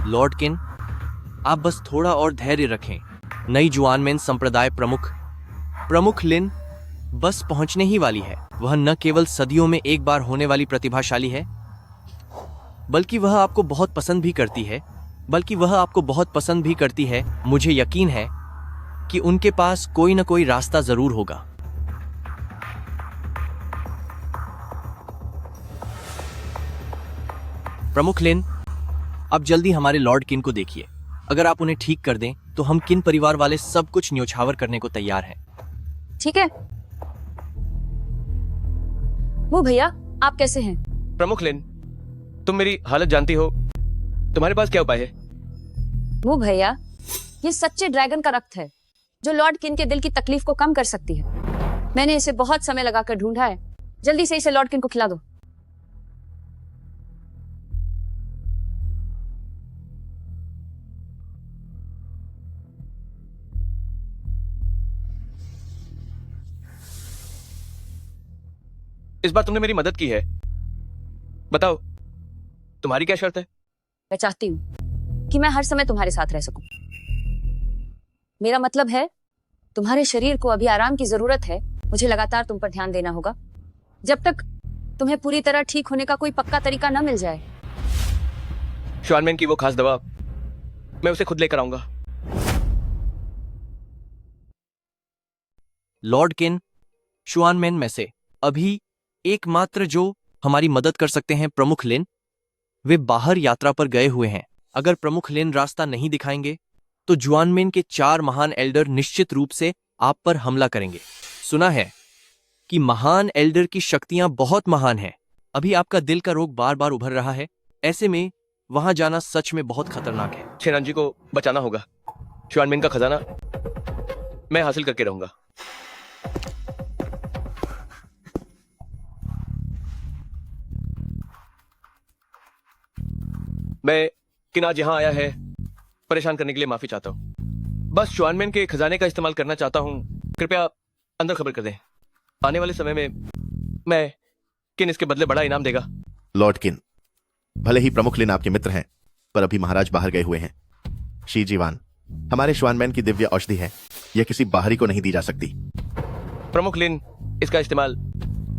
लॉर्ड किन, आप बस थोड़ा और धैर्य रखें। नई जुआनमेन संप्रदाय प्रमुख लिन बस पहुंचने ही वाली है। वह न केवल सदियों में एक बार होने वाली प्रतिभाशाली है, बल्कि वह आपको बहुत पसंद भी करती है। मुझे यकीन है कि उनके पास कोई न कोई रास्ता जरूर होगा। प्रमुख लिन, अब जल्दी हमारे लॉर्ड किन को देखिए। अगर आप उन्हें ठीक कर दें तो हम किन परिवार वाले सब कुछ न्योछावर करने को तैयार हैं। ठीक है। वो भैया, आप कैसे हैं? प्रमुख लिन, तुम मेरी हालत जानती हो। तुम्हारे पास क्या उपाय है? वो भैया, ये सच्चे ड्रैगन का रक्त है जो लॉर्ड किन के दिल की तकलीफ को कम कर सकती है। मैंने इसे बहुत समय लगाकर ढूंढा है। जल्दी से इसे लॉर्ड किन को खिला दो। इस बार तुमने मेरी मदद की है। बताओ, तुम्हारी क्या शर्त है? मैं चाहती हूँ कि मैं हर समय तुम्हारे साथ रह सकूं। मेरा मतलब है, तुम्हारे शरीर को अभी आराम की जरूरत है। मुझे लगातार तुम पर ध्यान देना होगा जब तक तुम्हें पूरी तरह ठीक होने का कोई पक्का तरीका न मिल जाए। श्वानमेन की वो खास दवा, मैं उसे खुद लेकर आऊंगा। लॉर्ड किन, श्वानमेन में से अभी एकमात्र जो हमारी मदद कर सकते हैं प्रमुख लिन, वे बाहर यात्रा पर गए हुए हैं। अगर प्रमुख लिन रास्ता नहीं दिखाएंगे तो जुआनमेन के 4 महान एल्डर निश्चित रूप से आप पर हमला करेंगे। सुना है कि महान एल्डर की शक्तियां बहुत महान हैं। अभी आपका दिल का रोग बार बार उभर रहा है। ऐसे में वहां जाना सच में बहुत खतरनाक है। छेनान जी को बचाना होगा। श्वानमेन का खजाना मैं हासिल करके रहूंगा। मैं किन आज यहां आया है परेशान करने के लिए माफी चाहता हूं। बस श्वानमेन के खजाने का इस्तेमाल करना चाहता हूं। कृपया अंदर खबर कर दें। आने वाले समय में मैं किन इसके बदले बड़ा इनाम देगा। लॉर्ड किन, भले ही प्रमुख लिन आपके मित्र हैं, पर अभी महाराज बाहर गए हुए हैं। शी जीवान हमारे श्वानमैन की दिव्य औषधि है, यह किसी बाहरी को नहीं दी जा सकती। प्रमुख लिन इसका इस्तेमाल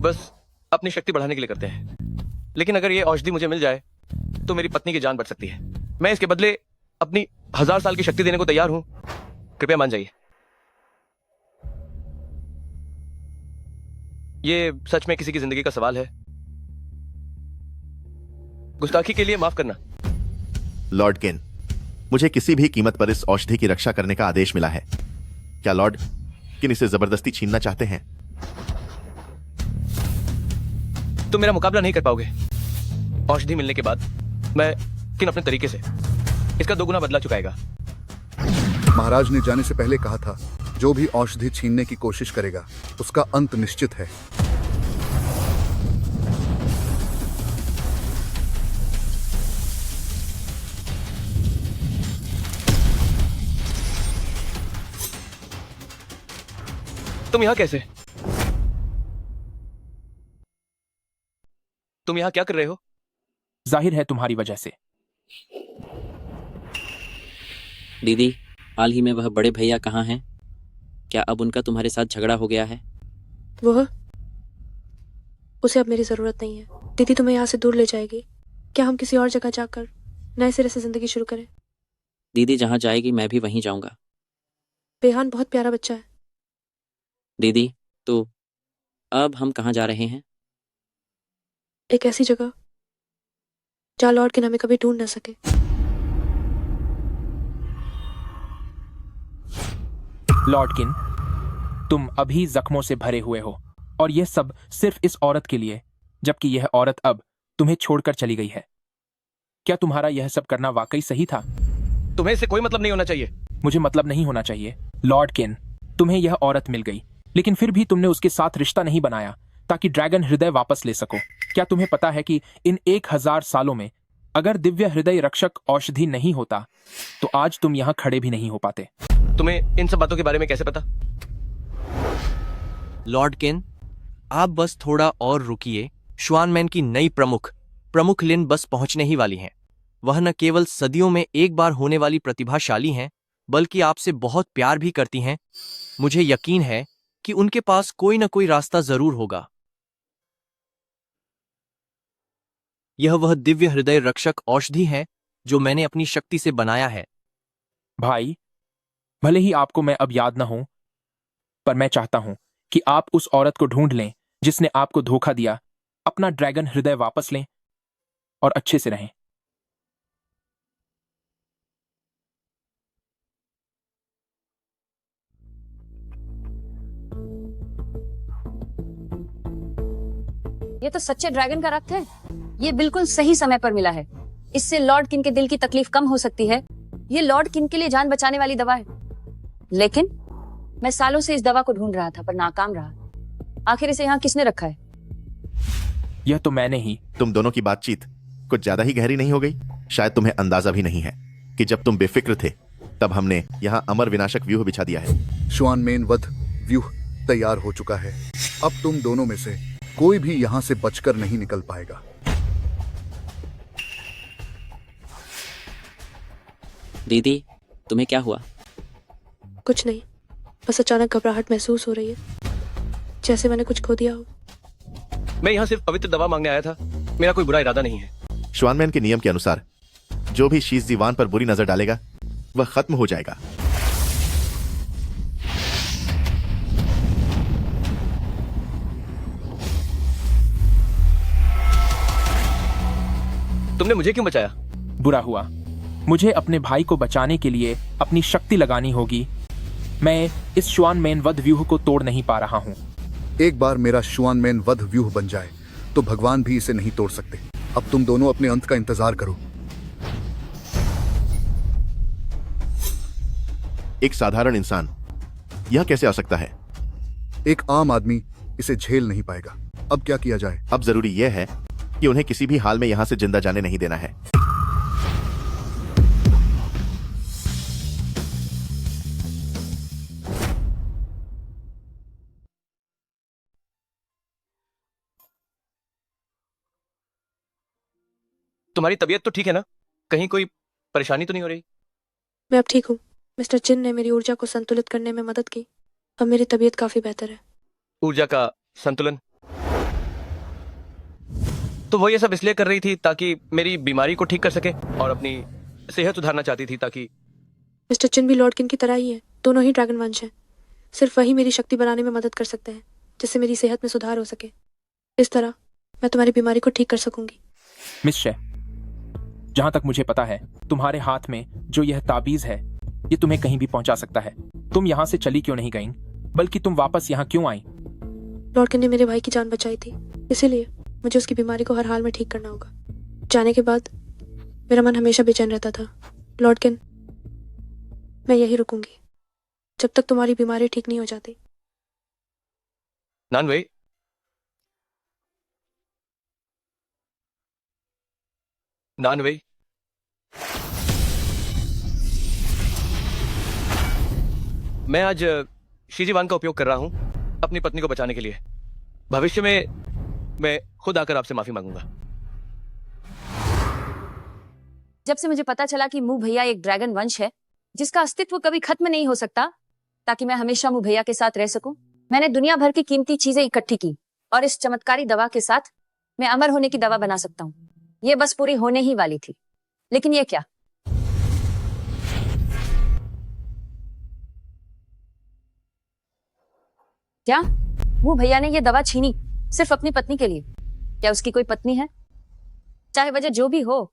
बस अपनी शक्ति बढ़ाने के लिए करते हैं, लेकिन अगर ये औषधि मुझे मिल जाए तो मेरी पत्नी की जान बच सकती है। मैं इसके बदले अपनी 1000 साल की शक्ति देने को तैयार हूं, कृपया मान जाइए। ये सच में किसी की जिंदगी का सवाल है। गुस्ताखी के लिए माफ करना। लॉर्ड किन, मुझे किसी भी कीमत पर इस औषधि की रक्षा करने का आदेश मिला है। क्या लॉर्ड किन इसे जबरदस्ती छीनना चाहते हैं? तुम मेरा मुकाबला नहीं कर पाओगे। औषधि मिलने के बाद मैं किन अपने तरीके से इसका 2 गुना बदला चुकाएगा। महाराज ने जाने से पहले कहा था, जो भी औषधि छीनने की कोशिश करेगा उसका अंत निश्चित है। तुम यहां कैसे? तुम यहां क्या कर रहे हो? जाहिर है तुम्हारी वजह से। दीदी, हाल ही में वह बड़े भैया कहाँ हैं? क्या अब उनका तुम्हारे साथ झगड़ा हो गया है? वह उसे अब मेरी जरूरत नहीं है। दीदी तुम्हें यहाँ से दूर ले जाएगी। क्या हम किसी और जगह जाकर नए सिरे से जिंदगी शुरू करें? दीदी जहाँ जाएगी मैं भी वहीं जाऊंगा। बेहान बहुत प्यारा बच्चा है। दीदी, तो अब हम कहाँ जा रहे हैं? एक ऐसी जगह जहाँ लॉर्ड किन हमें कभी ढूंढ न सके। लॉर्ड किन, तुम अभी जख्मों से भरे हुए हो, और यह सब सिर्फ इस औरत के लिए, जबकि यह औरत अब तुम्हें छोड़कर चली गई है। क्या तुम्हारा यह सब करना वाकई सही था? तुम्हें इससे कोई मतलब नहीं होना चाहिए। मुझे मतलब नहीं होना चाहिए। लॉर्ड किन, तुम्हें यह औरत मिल गई, लेकिन फिर भी तुमने उसके साथ रिश्ता नहीं बनाया ताकि ड्रैगन हृदय वापस ले सको। क्या तुम्हें पता है कि इन 1000 सालों में अगर दिव्य हृदय रक्षक औषधि नहीं होता तो आज तुम यहाँ खड़े भी नहीं हो पाते। तुम्हें इन सब बातों के बारे में कैसे पता? लॉर्ड किन, आप बस थोड़ा और रुकिए। श्वानमैन की नई प्रमुख लिन बस पहुंचने ही वाली हैं। वह न केवल सदियों में एक बार होने वाली प्रतिभाशाली हैं, बल्कि आपसे बहुत प्यार भी करती हैं। मुझे यकीन है कि उनके पास कोई न कोई रास्ता जरूर होगा। यह वह दिव्य हृदय रक्षक औषधि है जो मैंने अपनी शक्ति से बनाया है। भाई, भले ही आपको मैं अब याद न हूं, पर मैं चाहता हूं कि आप उस औरत को ढूंढ लें जिसने आपको धोखा दिया, अपना ड्रैगन हृदय वापस लें और अच्छे से रहें। ये तो सच्चे ड्रैगन का रक्त है। ये बिल्कुल सही समय पर मिला है। इससे लॉर्ड किन के दिल की तकलीफ कम हो सकती है। ये लॉर्ड किन के लिए जान बचाने वाली दवा है। लेकिन मैं सालों से इस दवा को ढूंढ रहा था, पर नाकाम रहा। आखिर इसे यहाँ किसने रखा है? यह तो मैंने ही। तुम दोनों की बातचीत कुछ ज्यादा ही गहरी नहीं हो गई? शायद तुम्हें अंदाजा भी नहीं है कि जब तुम बेफिक्र थे तब हमने यहाँ अमर विनाशक व्यूह बिछा दिया है। श्वानमैन वध व्यूह तैयार हो चुका है। अब तुम दोनों में से कोई भी यहाँ से बचकर नहीं निकल पाएगा। दीदी, तुम्हें क्या हुआ? कुछ नहीं, बस अचानक घबराहट महसूस हो रही है, जैसे मैंने कुछ खो दिया हो। मैं यहाँ सिर्फ पवित्र दवा मांगने आया था। मेरा कोई बुरा इरादा नहीं है। श्वानमैन के नियम के अनुसार जो भी शीश दीवान पर बुरी नजर डालेगा वह खत्म हो जाएगा। तुमने मुझे क्यों बचाया? बुरा हुआ। मुझे अपने भाई को बचाने के लिए अपनी शक्ति लगानी होगी। मैं इस श्वानमैन वध व्यूह को तोड़ नहीं पा रहा हूँ। एक बार मेरा श्वानमैन वध व्यूह बन जाए तो भगवान भी इसे नहीं तोड़ सकते। अब तुम दोनों अपने अंत का इंतजार करो। एक साधारण इंसान यह कैसे आ सकता है? एक आम आदमी इसे झेल नहीं पाएगा। अब क्या किया जाए? अब जरूरी यह है कि उन्हें किसी भी हाल में यहां से जिंदा जाने नहीं देना है। तुम्हारी तबीयत तो ठीक है ना? कहीं कोई परेशानी तो नहीं हो रही? मैं अब ठीक हूँ। मिस्टर चिन ने मेरी ऊर्जा को संतुलित करने में मदद की। अब मेरी तबीयत काफी बेहतर है। ऊर्जा का संतुलन? तो वो ये सब इसलिए कर रही थी ताकि मेरी बीमारी को ठीक कर सके और अपनी सेहत सुधारना चाहती थी ताकि। मिस्टर चिन भी लॉर्ड किन की तरह ही है। दोनों ही ड्रैगन वंश हैं। सिर्फ वही मेरी शक्ति बनाने में मदद कर सकते हैं जिससे मेरी सेहत में सुधार हो सके। इस तरह मैं तुम्हारी बीमारी को ठीक कर सकूंगी। मिस शे, जहां तक मुझे पता है तुम्हारे हाथ में जो यह ताबीज है ये तुम्हें कहीं भी पहुंचा सकता है। तुम यहाँ से चली क्यों नहीं गई, बल्कि तुम वापस यहाँ क्यों आई? लॉर्ड किन ने मेरे भाई की जान बचाई थी, इसीलिए मुझे उसकी बीमारी को हर हाल में ठीक करना होगा। जाने के बाद मेरा मन हमेशा बेचैन रहता था। लॉर्ड किन, मैं यही रुकूंगी जब तक तुम्हारी बीमारी ठीक नहीं हो जाती। नानवे, नानवे, मैं आज शीजीवान का उपयोग कर रहा हूं अपनी पत्नी को बचाने के लिए। भविष्य में मैं खुद आकर आपसे माफी मांगूंगा। जब से मुझे पता चला कि मुंह भैया एक ड्रैगन वंश है जिसका अस्तित्व कभी खत्म नहीं हो सकता, ताकि मैं हमेशा मुंह भैया के साथ रह सकूं, मैंने दुनिया भर की कीमती चीजें इकट्ठी की और इस चमत्कारी दवा के साथ मैं अमर होने की दवा बना सकता हूँ। ये बस पूरी होने ही वाली थी, लेकिन ये क्या? क्या मुंह भैया ने ये दवा छीनी सिर्फ अपनी पत्नी के लिए? क्या उसकी कोई पत्नी है? चाहे वजह जो भी हो,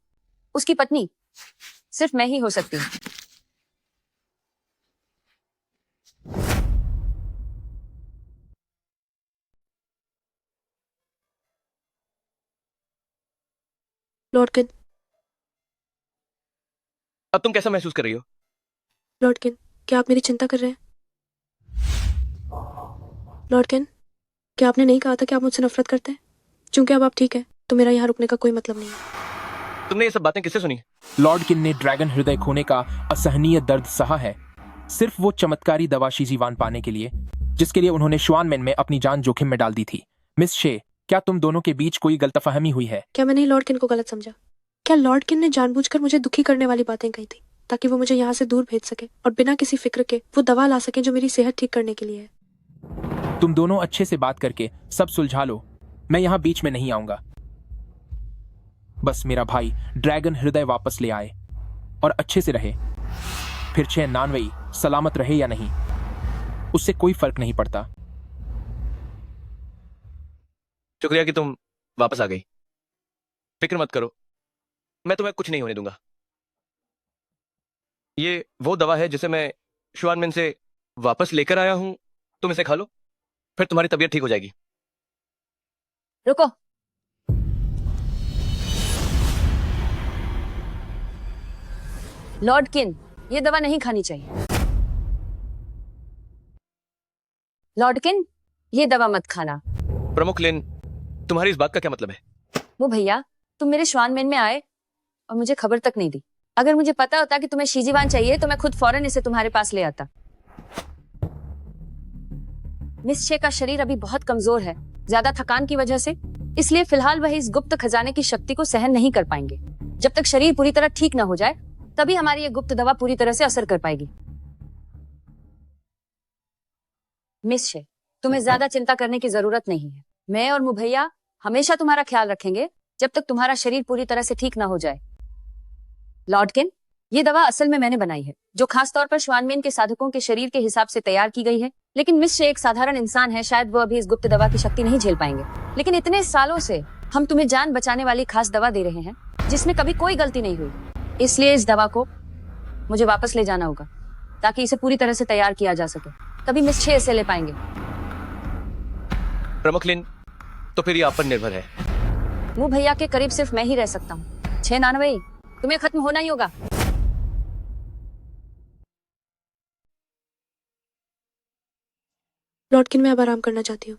उसकी पत्नी सिर्फ मैं ही हो सकती हूँ। लॉर्ड किन, अब तुम कैसा महसूस कर रही हो? लॉर्ड किन, क्या आप मेरी चिंता कर रहे हैं? लॉर्ड किन, क्या आपने नहीं कहा था कि आप मुझसे नफरत करते हैं? क्योंकि अब आप ठीक है तो मेरा यहाँ रुकने का कोई मतलब नहीं है। तुमने ये सब बातें किससे सुनी? लॉर्ड किन ने ड्रैगन हृदय खोने का असहनीय दर्द सहा है सिर्फ वो चमत्कारी दवा शीजीवान पाने के लिए, जिसके लिए उन्होंने श्वानमेन में अपनी जान जोखिम में डाल दी थी। मिस शे, क्या तुम दोनों के बीच कोई गलतफहमी हुई है? क्या मैंने लॉर्ड किन को गलत समझा? क्या लॉर्ड किन ने जानबूझकर मुझे दुखी करने वाली बातें कही थी ताकि वो मुझे यहाँ से दूर भेज सके और बिना किसी फिक्र के वो दवा ला सके जो मेरी सेहत ठीक करने के लिए है? तुम दोनों अच्छे से बात करके सब सुलझा लो। मैं यहाँ बीच में नहीं आऊंगा। बस मेरा भाई ड्रैगन हृदय वापस ले आए और अच्छे से रहे। फिर चाहे नानवई सलामत रहे या नहीं, उससे कोई फर्क नहीं पड़ता। शुक्रिया कि तुम वापस आ गई। फिक्र मत करो, मैं तुम्हें कुछ नहीं होने दूंगा। ये वो दवा है जिसे मैं श्वानमेन से वापस लेकर आया हूं। तुम इसे खा लो, फिर तुम्हारी तबीयत ठीक हो जाएगी। रुको, लॉर्ड किन, ये दवा नहीं खानी चाहिए। लॉर्ड किन, ये दवा मत खाना। प्रमुख लिन, तुम्हारी इस बात का क्या मतलब है? वो भैया, तुम मेरे श्वानमेन में आए और मुझे खबर तक नहीं दी। अगर मुझे पता होता कि तुम्हें शीजीवान चाहिए तो मैं खुद फौरन इसे तुम्हारे पास ले आता। मिस शे का शरीर अभी बहुत कमजोर है, ज्यादा थकान की वजह से, इसलिए फिलहाल वह इस गुप्त खजाने की शक्ति को सहन नहीं कर पाएंगे। जब तक शरीर पूरी तरह ठीक ना हो जाए तभी हमारी ये गुप्त दवा पूरी तरह से असर कर पाएगी। मिस शे, तुम्हें ज्यादा चिंता करने की जरूरत नहीं है। मैं और मुभैया हमेशा तुम्हारा ख्याल रखेंगे जब तक तुम्हारा शरीर पूरी तरह से ठीक ना हो जाए। लॉर्ड किन, ये दवा असल में मैंने बनाई है, जो खास तौर पर श्वानमेन के साधकों के शरीर के हिसाब से तैयार की गई है। लेकिन मिस शे एक साधारण इंसान है, शायद वो अभी इस गुप्त दवा की शक्ति नहीं झेल पाएंगे। लेकिन इतने सालों से हम तुम्हें जान बचाने वाली खास दवा दे रहे हैं जिसमें कभी कोई गलती नहीं हुई, इसलिए इस दवा को मुझे वापस ले जाना होगा ताकि इसे पूरी तरह से तैयार किया जा सके, तभी मिस शे इसे ले पाएंगे। प्रमुख लिन, तो फिर ये आप पर निर्भर है। वो भैया के करीब सिर्फ मैं ही रह सकता हूँ। 699, तुम्हें खत्म होना ही होगा। लॉर्ड किन, मैं अब आराम करना चाहती हूँ।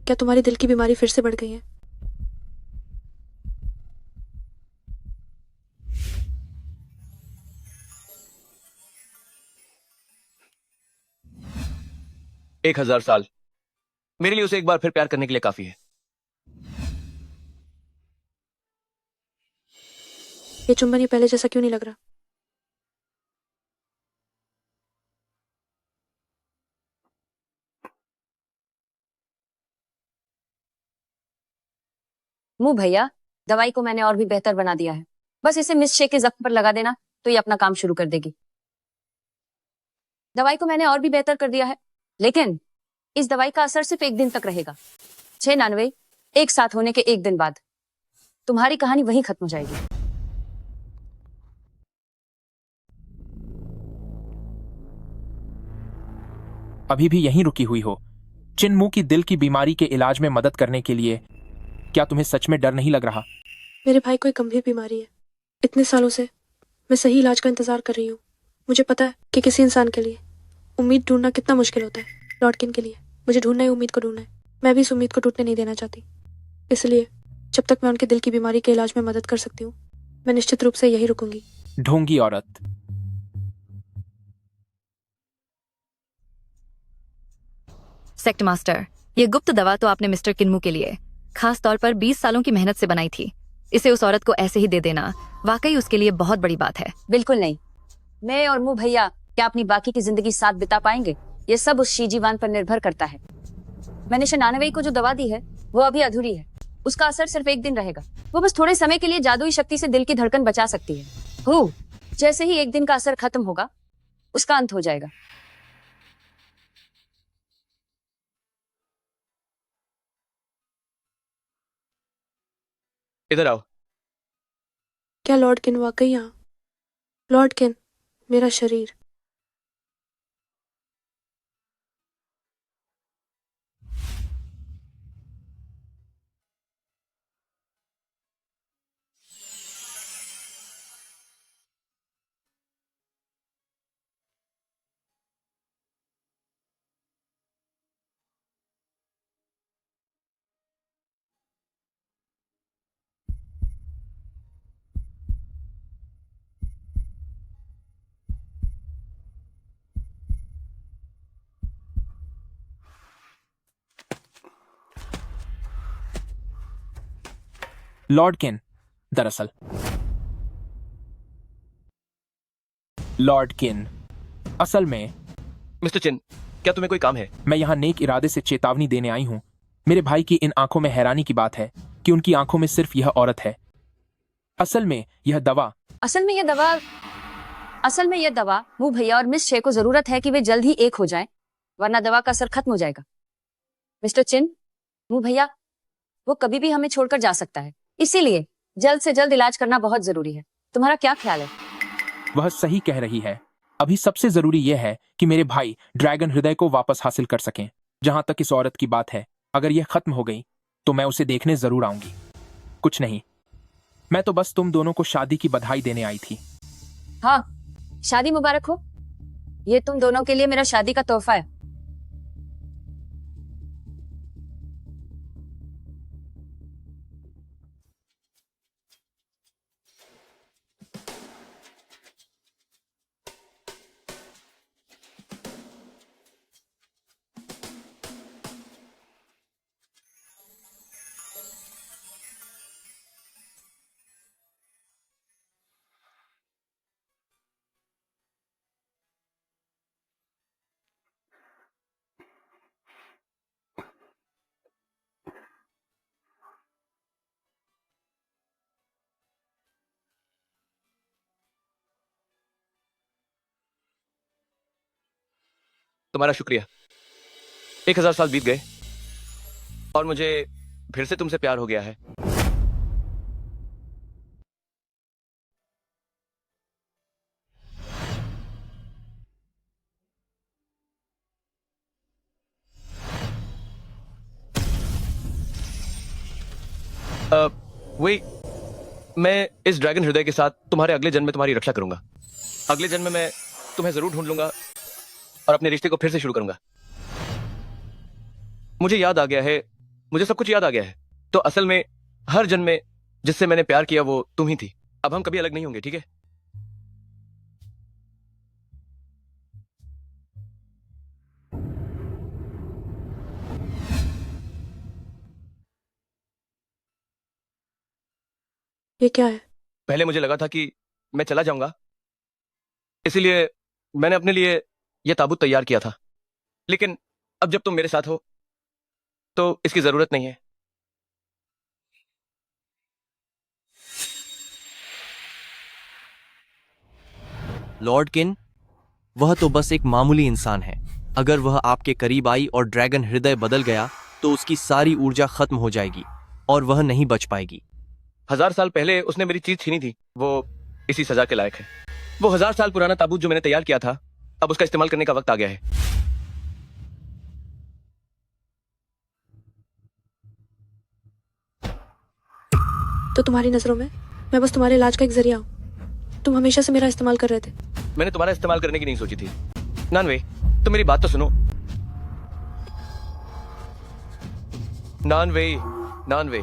क्या तुम्हारी दिल की बीमारी फिर से बढ़ गई है? 1000 साल मेरे लिए उसे एक बार फिर प्यार करने के लिए काफी है। ये चुंबन ये पहले जैसा क्यों नहीं लग रहा? मुंह भैया, दवाई को मैंने और भी बेहतर बना दिया है। बस इसे मिस शे के जख्म पर लगा देना तो ये अपना काम शुरू कर देगी। दवाई को मैंने और भी बेहतर कर दिया है, लेकिन इस दवाई का असर सिर्फ 1 दिन तक रहेगा। 96 एक साथ होने के 1 दिन बाद तुम्हारी कहानी वहीं खत्म हो जाएगी। अभी भी यहीं रुकी हुई हो? चिन्मू की दिल की बीमारी के इलाज में मदद करने के लिए क्या तुम्हें सच में डर नहीं लग रहा? मेरे भाई को एक गंभीर बीमारी है। इतने सालों से मैं सही इलाज का इंतजार कर रही हूँ। मुझे पता है कि किसी इंसान के लिए उम्मीद ढूंढना कितना मुश्किल होता है। लॉर्ड किन के लिए मुझे ढूंढना है, उम्मीद को ढूंढना है। मैं भी इस उम्मीद को टूटने नहीं देना चाहती। इसलिए जब तक मैं उनके दिल की बीमारी के इलाज में मदद कर सकती हूँ, मैं निश्चित रूप से यही रुकूंगी। ढोंगी औरत। सेक्ट मास्टर, ये गुप्त दवा तो आपने मिस्टर किन्मू के लिए खास तौर पर 20 सालों की मेहनत से बनाई थी। इसे उस औरत को ऐसे ही दे देना वाकई उसके लिए बहुत बड़ी बात है। बिल्कुल नहीं। मैं और मुंह भैया क्या अपनी बाकी की जिंदगी साथ बिता पाएंगे, ये सब उस शीजीवान पर निर्भर करता है। मैंने 96 को जो दवा दी है वो अभी अधूरी है। उसका असर सिर्फ 1 दिन रहेगा। वो बस थोड़े समय के लिए जादुई शक्ति से दिल की धड़कन बचा सकती है। जैसे ही 1 दिन का असर खत्म होगा, उसका अंत हो जाएगा। इधर आओ। क्या लॉर्ड किन वाकई यहाँ? लॉर्ड किन, मेरा शरीर। लॉर्ड किन, दरअसल लॉर्ड किन, असल में मिस्टर चिन, क्या तुम्हें कोई काम है? मैं यहाँ नेक इरादे से चेतावनी देने आई हूँ। मेरे भाई की इन आंखों में हैरानी की बात है कि उनकी आंखों में सिर्फ यह औरत है। असल में यह दवा मुंह भैया और मिस शे को जरूरत है कि वे जल्द ही एक हो जाएं, वरना दवा का असर खत्म हो जाएगा। मिस्टर चिन, मुंह भैया वो कभी भी हमें छोड़कर जा सकता है, इसीलिए जल्द से जल्द इलाज करना बहुत जरूरी है। तुम्हारा क्या ख्याल है? वह सही कह रही है। अभी सबसे जरूरी यह है कि मेरे भाई ड्रैगन हृदय को वापस हासिल कर सकें। जहां तक इस औरत की बात है, अगर यह खत्म हो गई तो मैं उसे देखने जरूर आऊंगी। कुछ नहीं, मैं तो बस तुम दोनों को शादी की बधाई देने आई थी। हाँ, शादी मुबारक हो। ये तुम दोनों के लिए मेरा शादी का तोहफा है। तुम्हारा शुक्रिया। 1000 साल बीत गए और मुझे फिर से तुमसे प्यार हो गया है। वही, मैं इस ड्रैगन हृदय के साथ तुम्हारे अगले जन्म में तुम्हारी रक्षा करूंगा। अगले जन्म में मैं तुम्हें जरूर ढूंढ लूंगा और अपने रिश्ते को फिर से शुरू करूंगा। मुझे याद आ गया है, मुझे सब कुछ याद आ गया है। तो असल में हर जन्म में जिससे मैंने प्यार किया वो तुम ही थी। अब हम कभी अलग नहीं होंगे, ठीक है? ये क्या है? पहले मुझे लगा था कि मैं चला जाऊंगा, इसीलिए मैंने अपने लिए यह ताबूत तैयार किया था। लेकिन अब जब तुम मेरे साथ हो तो इसकी जरूरत नहीं है। लॉर्ड किन, वह तो बस एक मामूली इंसान है। अगर वह आपके करीब आई और ड्रैगन हृदय बदल गया तो उसकी सारी ऊर्जा खत्म हो जाएगी और वह नहीं बच पाएगी। 1000 साल पहले उसने मेरी चीज छीनी थी, वो इसी सजा के लायक है। वो 1000 साल पुराना ताबूत जो मैंने तैयार किया था, अब उसका इस्तेमाल करने का वक्त आ गया है। तो तुम्हारी नजरों में मैं बस तुम्हारे इलाज का एक जरिया हूँ। तुम हमेशा से मेरा इस्तेमाल कर रहे थे। मैंने तुम्हारा इस्तेमाल करने की नहीं सोची थी। नानवे, तो मेरी बात तो सुनो। नानवे, नानवे,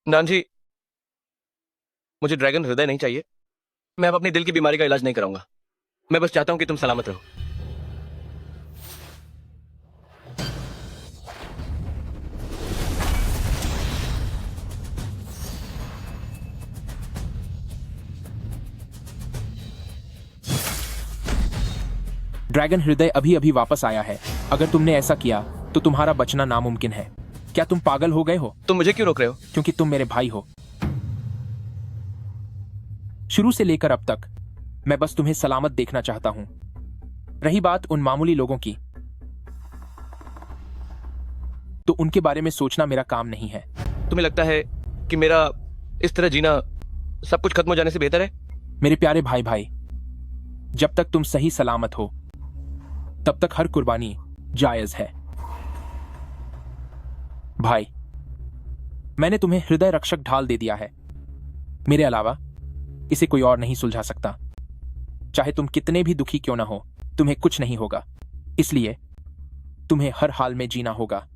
नानजी, मुझे ड्रैगन हृदय नहीं चाहिए। मैं अब अपनी दिल की बीमारी का इलाज नहीं कराऊंगा। मैं बस चाहता हूं कि तुम सलामत रहो। ड्रैगन हृदय अभी अभी वापस आया है। अगर तुमने ऐसा किया तो तुम्हारा बचना नामुमकिन है। क्या तुम पागल हो गए हो? तुम मुझे क्यों रोक रहे हो? क्योंकि तुम मेरे भाई हो। शुरू से लेकर अब तक मैं बस तुम्हें सलामत देखना चाहता हूं। रही बात उन मामूली लोगों की, तो उनके बारे में सोचना मेरा काम नहीं है। तुम्हें लगता है कि मेरा इस तरह जीना सब कुछ खत्म हो जाने से बेहतर है? मेरे प्यारे भाई, जब तक तुम सही सलामत हो तब तक हर कुर्बानी जायज है। भाई, मैंने तुम्हें हृदय रक्षक ढाल दे दिया है। मेरे अलावा इसे कोई और नहीं सुलझा सकता। चाहे तुम कितने भी दुखी क्यों ना हो, तुम्हें कुछ नहीं होगा। इसलिए तुम्हें हर हाल में जीना होगा।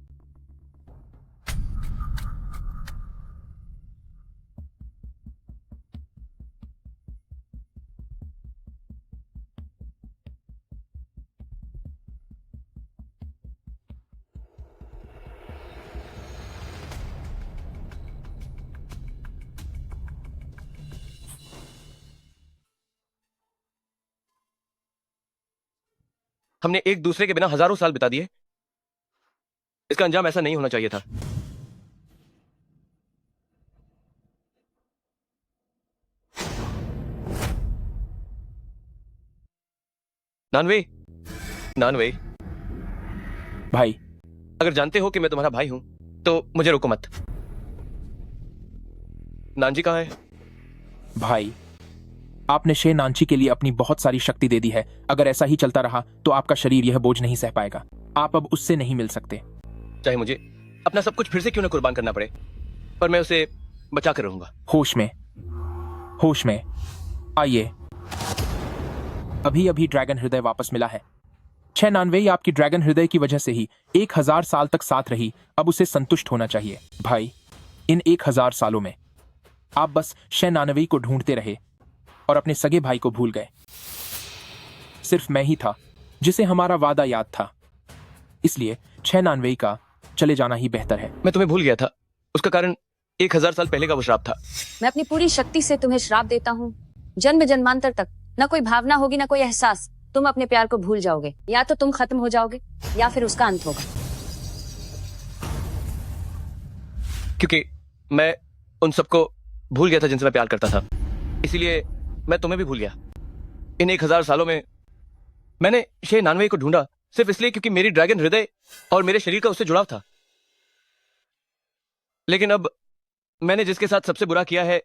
हमने एक दूसरे के बिना हजारों साल बिता दिए। इसका अंजाम ऐसा नहीं होना चाहिए था। नानवे, नानवे भाई, अगर जानते हो कि मैं तुम्हारा भाई हूं तो मुझे रोको मत। नानजी कहां है? भाई, आपने शे नानची के लिए अपनी बहुत सारी शक्ति दे दी है। अगर ऐसा ही चलता रहा तो आपका शरीर यह बोझ नहीं सह पाएगा। आप अब उससे नहीं मिल सकते। चाहे मुझे अपना सब कुछ फिर से क्यों न कुर्बान करना पड़े, पर मैं उसे बचा कर रहूंगा। होश में, होश में आइए। अभी अभी ड्रैगन हृदय वापस मिला है। 699 आपकी ड्रैगन हृदय की वजह से ही 1000 साल तक साथ रही। अब उसे संतुष्ट होना चाहिए। भाई, इन 1000 सालों में आप बस 699 को ढूंढते रहे और अपने सगे भाई को भूल गए। सिर्फ मैं ही था जिसे हमारा वादा याद था। इसलिए 699 का चले जाना ही बेहतर है। मैं तुम्हें भूल गया था। उसका कारण 1000 साल पहले का वो श्राप था। मैं अपनी पूरी शक्ति से तुम्हें श्राप देता हूँ। जन्म जन्मांतर तक न कोई भावना होगी, न कोई एहसास। तुम अपने प्यार को भूल जाओगे। या तो तुम खत्म हो जाओगे या फिर उसका अंत होगा। क्योंकि मैं उन सबको भूल गया था जिनसे मैं प्यार करता था, इसीलिए मैं तुम्हें भी भूल गया। इन 1000 सालों में मैंने 699 को ढूंढा सिर्फ इसलिए क्योंकि मेरी ड्रैगन हृदय और मेरे शरीर का उससे जुड़ाव था। लेकिन अब मैंने जिसके साथ सबसे बुरा किया है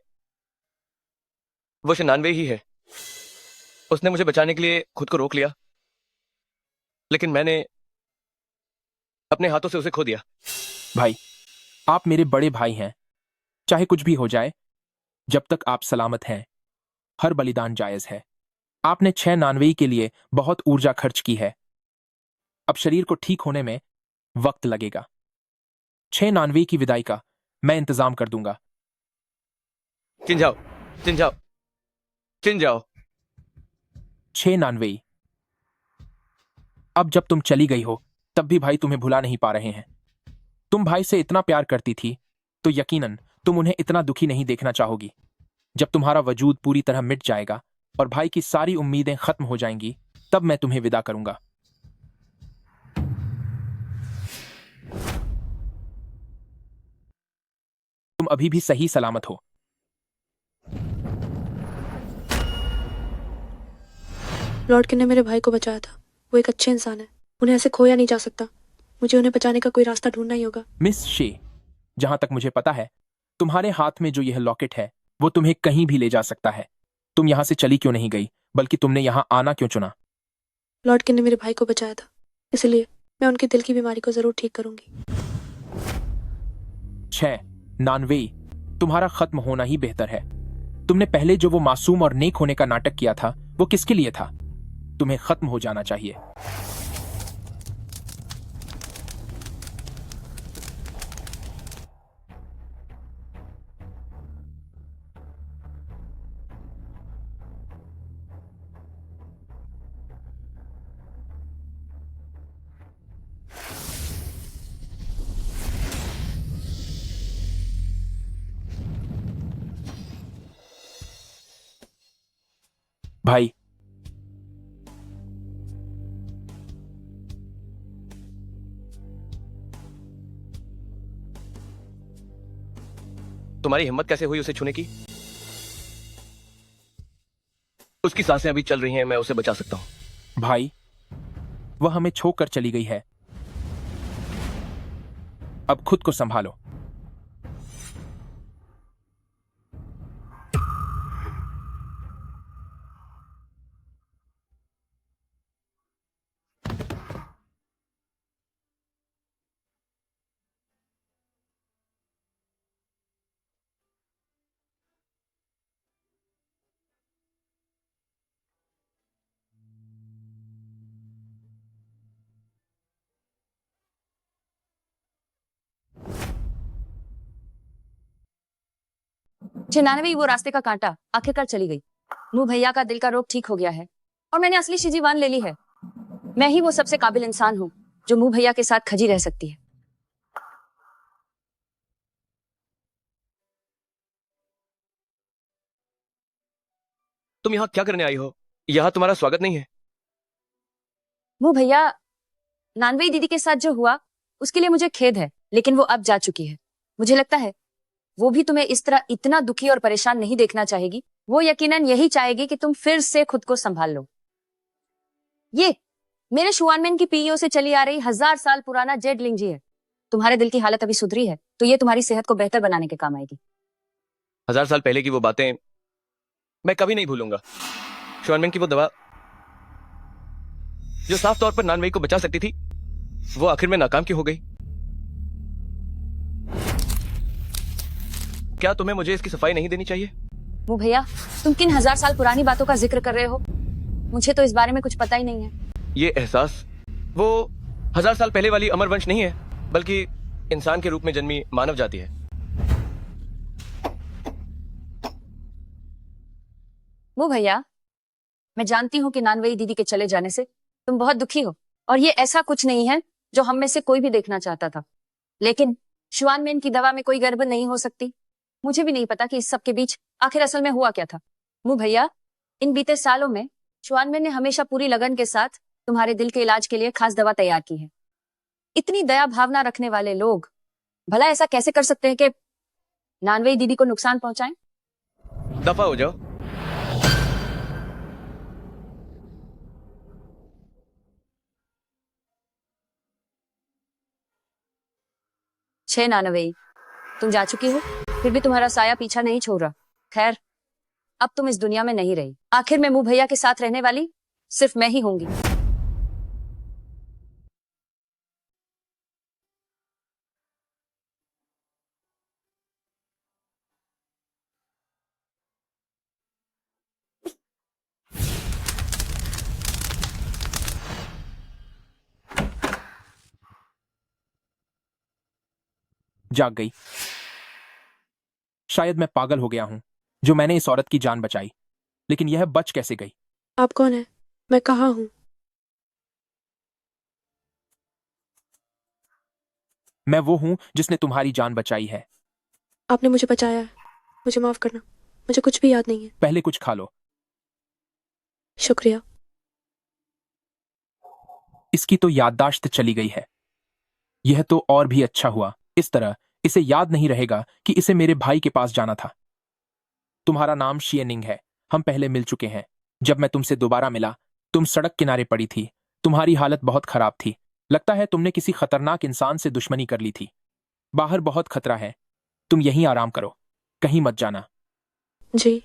वो 699 ही है। उसने मुझे बचाने के लिए खुद को रोक लिया, लेकिन मैंने अपने हाथों से उसे खो दिया। भाई, आप मेरे बड़े भाई हैं। चाहे कुछ भी हो जाए, जब तक आप सलामत हैं, हर बलिदान जायज है। आपने 699 के लिए बहुत ऊर्जा खर्च की है। अब शरीर को ठीक होने में वक्त लगेगा। 699 की विदाई का मैं इंतजाम कर दूंगा। चिन जाओ, चिन जाओ, चिन जाओ। 699, अब जब तुम चली गई हो तब भी भाई तुम्हें भुला नहीं पा रहे हैं। तुम भाई से इतना प्यार करती थी तो यकीनन तुम उन्हें इतना दुखी नहीं देखना चाहोगी। जब तुम्हारा वजूद पूरी तरह मिट जाएगा और भाई की सारी उम्मीदें खत्म हो जाएंगी, तब मैं तुम्हें विदा करूंगा। तुम अभी भी सही सलामत हो। लॉर्ड किन ने मेरे भाई को बचाया था। वो एक अच्छे इंसान है, उन्हें ऐसे खोया नहीं जा सकता। मुझे उन्हें बचाने का कोई रास्ता ढूंढना ही होगा। मिस शे, जहां तक मुझे पता है, तुम्हारे हाथ में जो यह लॉकेट है वो तुम्हें कहीं भी ले जा सकता है। तुम यहां से चली क्यों नहीं गई, बल्कि तुमने यहां आना क्यों चुना? लॉर्ड किन ने मेरे भाई को बचाया था, इसलिए मैं उनकी दिल की बीमारी को जरूर ठीक करूंगी। 6 नानवेई, तुम्हारा खत्म होना ही बेहतर है। तुमने पहले जो वो मासूम और नेक होने का नाटक किया था वो किसके लिए था? तुम्हें खत्म हो जाना चाहिए। भाई, तुम्हारी हिम्मत कैसे हुई उसे छूने की? उसकी सांसें अभी चल रही हैं, मैं उसे बचा सकता हूं। भाई, वह हमें छोड़कर चली गई है। अब खुद को संभालो। छिन्नानवे वो रास्ते का कांटा आखिरकार चली गई। मुंह भैया का दिल का रोग ठीक हो गया है और मैंने असली शिजीवान ले ली है। मैं ही वो सबसे काबिल इंसान हूँ जो मुंह भैया के साथ खजी रह सकती है। तुम यहाँ क्या करने आई हो? यहाँ तुम्हारा स्वागत नहीं है। मुंह भैया, नानवेई दीदी के साथ जो हुआ उसके लिए मुझे खेद है, लेकिन वो अब जा चुकी है। मुझे लगता है वो भी तुम्हें इस तरह इतना दुखी और परेशान नहीं देखना चाहेगी। वो यकीनन यही चाहेगी कि तुम फिर से खुद को संभाल लो। ये मेरे शुआनमैन की पीईओ से चली आ रही 1000 साल पुराना जेड लिंगजी है। तुम्हारे दिल की हालत अभी सुधरी है तो ये तुम्हारी सेहत को बेहतर बनाने के काम आएगी। 1000 साल पहले की वो बातें मैं कभी नहीं भूलूंगा। शुआनमैन की वो दवा जो साफ तौर पर नानवेई को बचा सकती थी, वो आखिर में नाकाम क्यों हो गई? क्या तुम्हें मुझे इसकी सफाई नहीं देनी चाहिए? वो भैया, तुम किन 1000 साल पुरानी बातों का जिक्र कर रहे हो? मुझे तो इस बारे में कुछ पता ही नहीं है। ये एहसास वो 1000 साल पहले वाली अमर वंश नहीं है, बल्कि इंसान के रूप में जन्मी मानव जाति है। वो भैया, मैं जानती हूँ कि नानवेई दीदी के चले जाने से तुम बहुत दुखी हो और ये ऐसा कुछ नहीं है जो हम में से कोई भी देखना चाहता था। लेकिन शुआनमैन की दवा में कोई गड़बड़ नहीं हो सकती। मुझे भी नहीं पता कि इस सब के बीच आखिर असल में हुआ क्या था। मुंह भैया, इन बीते सालों में शुआनमैन ने हमेशा पूरी लगन के साथ तुम्हारे दिल के इलाज के लिए खास दवा तैयार की है। इतनी दया भावना रखने वाले लोग भला ऐसा कैसे कर सकते हैं कि नानवेई दीदी को नुकसान पहुंचाएं? दफा हो जाओ। छह नानवेई, तुम जा चुकी हो, फिर भी तुम्हारा साया पीछा नहीं छोड़ रहा। खैर, अब तुम इस दुनिया में नहीं रही। आखिर में मुंह भैया के साथ रहने वाली सिर्फ मैं ही होंगी। जाग गई। शायद मैं पागल हो गया हूं जो मैंने इस औरत की जान बचाई, लेकिन यह बच कैसे गई? आप कौन है? मैं कहाँ हूँ? मैं वो हूं जिसने तुम्हारी जान बचाई है। आपने मुझे बचाया है, मुझे माफ करना, मुझे कुछ भी याद नहीं है। पहले कुछ खा लो। शुक्रिया। इसकी तो याददाश्त चली गई है। यह तो और भी अच्छा हुआ। इस तरह इसे याद नहीं रहेगा कि इसे मेरे भाई के पास जाना था। तुम्हारा नाम शियनिंग है। हम पहले मिल चुके हैं। जब मैं तुमसे दोबारा मिला, तुम सड़क किनारे पड़ी थी। तुम्हारी हालत बहुत खराब थी। लगता है तुमने किसी खतरनाक इंसान से दुश्मनी कर ली थी। बाहर बहुत खतरा है। तुम यहीं आराम करो, कहीं मत जाना। जी।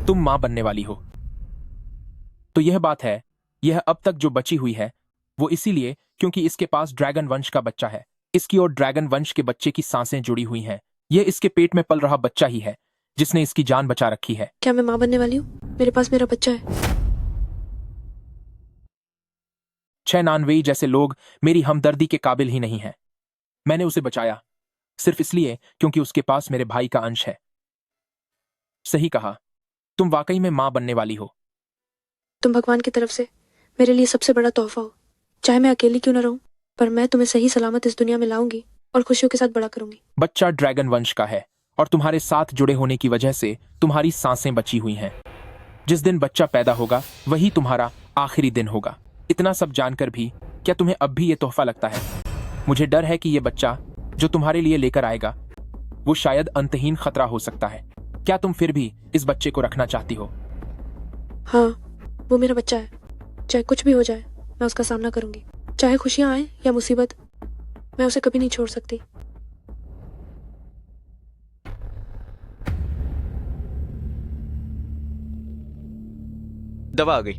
तुम मां बनने वाली हो। तो यह बात है, यह अब तक जो बची हुई है वो इसीलिए क्योंकि इसके पास ड्रैगन वंश का बच्चा है। इसकी और ड्रैगन वंश के बच्चे की सांसें जुड़ी हुई हैं। यह इसके पेट में पल रहा बच्चा ही है जिसने इसकी जान बचा रखी है। क्या मैं माँ बनने वाली हूँ? मेरे पास मेरा बच्चा है। 6 नानवेई जैसे लोग मेरी हमदर्दी के काबिल ही नहीं हैं। मैंने उसे बचाया सिर्फ इसलिए क्योंकि उसके पास मेरे भाई का अंश है। सही कहा, तुम वाकई में मां बनने वाली हो। तुम भगवान की तरफ से मेरे लिए सबसे बड़ा तोहफा हो। चाहे मैं अकेली क्यों न रहूं, पर मैं तुम्हें सही सलामत इस दुनिया में लाऊंगी और खुशियों के साथ बड़ा करूंगी। बच्चा ड्रैगन वंश का है और तुम्हारे साथ जुड़े होने की वजह से तुम्हारी सांसें बची हुई हैं। जिस दिन बच्चा पैदा होगा वही तुम्हारा आखिरी दिन होगा। इतना सब जानकर भी क्या तुम्हें अब भी ये तोहफा लगता है? मुझे डर है कि ये बच्चा जो तुम्हारे लिए लेकर आएगा वो शायद अंतहीन खतरा हो सकता है। क्या तुम फिर भी इस बच्चे को रखना चाहती हो? हाँ, वो मेरा बच्चा है। चाहे कुछ भी हो जाए मैं उसका सामना करूंगी। चाहे खुशियां आए या मुसीबत, मैं उसे कभी नहीं छोड़ सकती। दवा आ गई।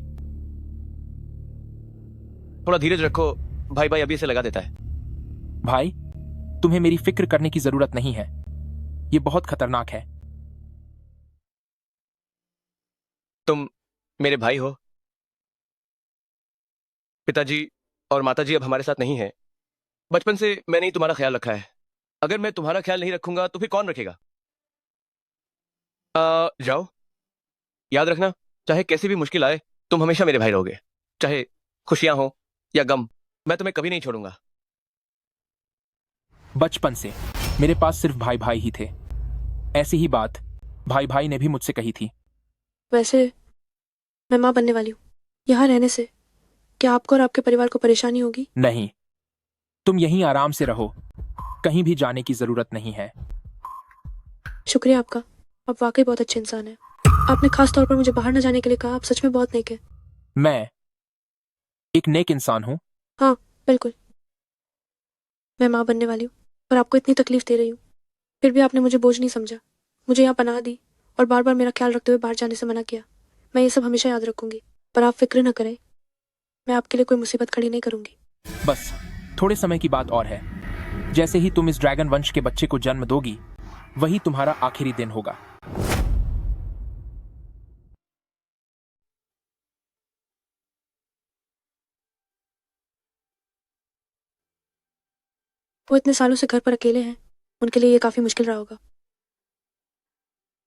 थोड़ा धीरज रखो भाई। भाई अभी इसे लगा देता है। भाई, तुम्हें मेरी फिक्र करने की जरूरत नहीं है। ये बहुत खतरनाक है। तुम मेरे भाई हो। पिताजी और माताजी अब हमारे साथ नहीं है। बचपन से मैंने ही तुम्हारा ख्याल रखा है। अगर मैं तुम्हारा ख्याल नहीं रखूंगा तो फिर कौन रखेगा? जाओ, याद रखना, चाहे कैसी भी मुश्किल आए तुम हमेशा मेरे भाई रहोगे। चाहे खुशियां हो या गम, मैं तुम्हें कभी नहीं छोड़ूंगा। बचपन से मेरे पास सिर्फ भाई भाई ही थे। ऐसी ही बात भाई भाई ने भी मुझसे कही थी। वैसे मैं माँ बनने वाली हूँ। यहाँ रहने से क्या आपको और आपके परिवार को परेशानी होगी? नहीं, तुम यहीं आराम से रहो। कहीं भी जाने की जरूरत नहीं है। शुक्रिया आपका। आप वाकई बहुत अच्छे इंसान हैं। आपने खास तौर पर मुझे बाहर न जाने के लिए कहा। आप सच में बहुत नेक हैं। मैं एक नेक इंसान हूँ। हाँ, बिल्कुल। मैं माँ बनने वाली हूँ और आपको इतनी तकलीफ दे रही हूँ, फिर भी आपने मुझे बोझ नहीं समझा। मुझे यहाँ पनाह दी और बार बार मेरा ख्याल रखते हुए बाहर जाने से मना किया। मैं ये सब हमेशा याद रखूंगी, पर आप फिक्र न करें। मैं आपके लिए कोई मुसीबत खड़ी नहीं करूंगी। बस थोड़े समय की बात और है। जैसे ही तुम इस ड्रैगन वंश के बच्चे को जन्म दोगी वही तुम्हारा आखिरी दिन होगा। वो इतने सालों से घर पर अकेले हैं, उनके लिए ये काफी मुश्किल रहा होगा।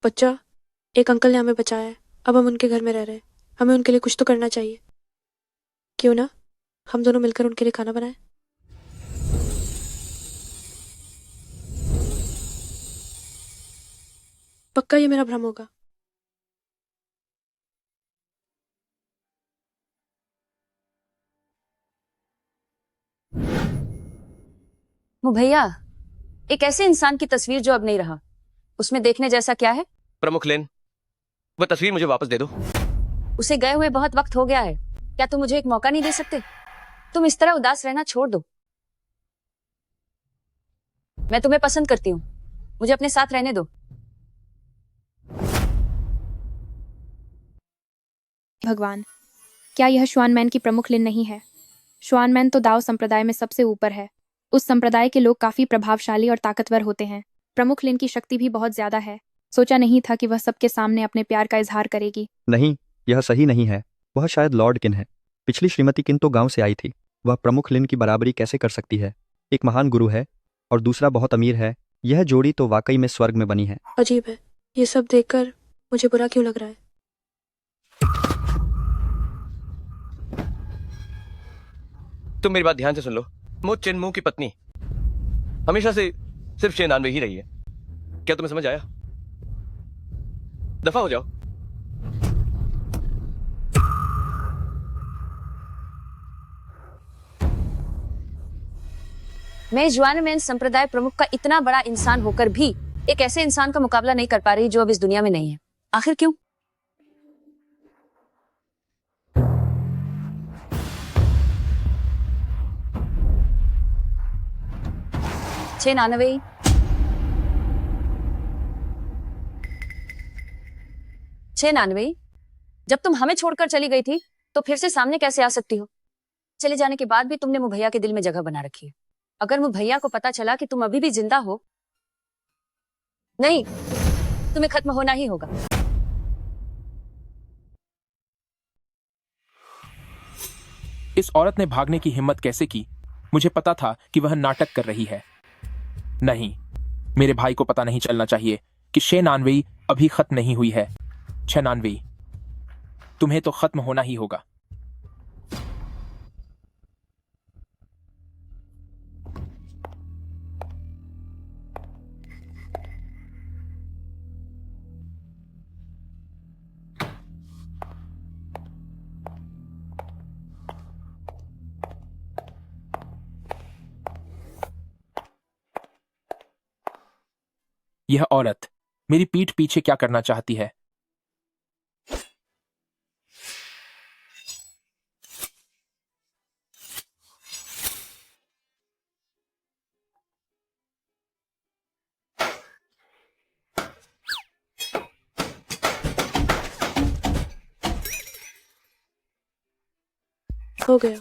बच्चा, एक अंकल ने हमें बचाया है। अब हम उनके घर में रह रहे हैं। हमें उनके लिए कुछ तो करना चाहिए। क्यों ना हम दोनों मिलकर उनके लिए खाना बनाएं? पक्का ये मेरा भ्रम होगा। भैया, एक ऐसे इंसान की तस्वीर जो अब नहीं रहा, उसमें देखने जैसा क्या है? प्रमुख लेन, वह तस्वीर मुझे वापस दे दो। उसे गए हुए बहुत वक्त हो गया है। क्या तुम मुझे एक मौका नहीं दे सकते? तुम इस तरह उदास रहना छोड़ दो। मैं तुम्हें पसंद करती हूँ, मुझे अपने साथ रहने दो। भगवान, क्या यह श्वानमैन की प्रमुख लिन नहीं है? श्वानमैन तो दाव संप्रदाय में सबसे ऊपर है। उस संप्रदाय के लोग काफी प्रभावशाली और ताकतवर होते हैं। प्रमुख लिन की शक्ति भी बहुत ज्यादा है। सोचा नहीं था कि वह सबके सामने अपने प्यार का इजहार करेगी। नहीं, यह सही नहीं है। वह शायद लॉर्ड किन है। पिछली श्रीमती किन तो गांव से आई थी। वह प्रमुख लिन की बराबरी कैसे कर सकती है? एक महान गुरु है और दूसरा बहुत अमीर है। यह जोड़ी तो वाकई में स्वर्ग में बनी है। अजीब है, ये सब देखकर मुझे बुरा क्यों लग रहा है। तुम मेरी बात ध्यान से सुन लो। मो चिन्मू की पत्नी हमेशा से सिर्फ शेनानवे ही रही है। क्या तुम्हें समझ आया? दफा हो जाओ। मैं ज्वानमैन संप्रदाय प्रमुख का इतना बड़ा इंसान होकर भी एक ऐसे इंसान का मुकाबला नहीं कर पा रही जो अब इस दुनिया में नहीं है। आखिर क्यों? छे नानवे, जब तुम हमें छोड़कर चली गई थी तो फिर से सामने कैसे आ सकती हो? चले जाने के बाद भी तुमने मुभैया के दिल में जगह बना रखी है। अगर मुभैया को पता चला कि तुम अभी भी जिंदा हो, नहीं, तुम्हें खत्म होना ही होगा। इस औरत ने भागने की हिम्मत कैसे की? मुझे पता था कि वह नाटक कर रही है। नहीं, मेरे भाई को पता नहीं चलना चाहिए कि शेनानवी अभी खत्म नहीं हुई है। छेनानवी, तुम्हें तो खत्म होना ही होगा। यह औरत मेरी पीठ पीछे क्या करना चाहती है? हो गया।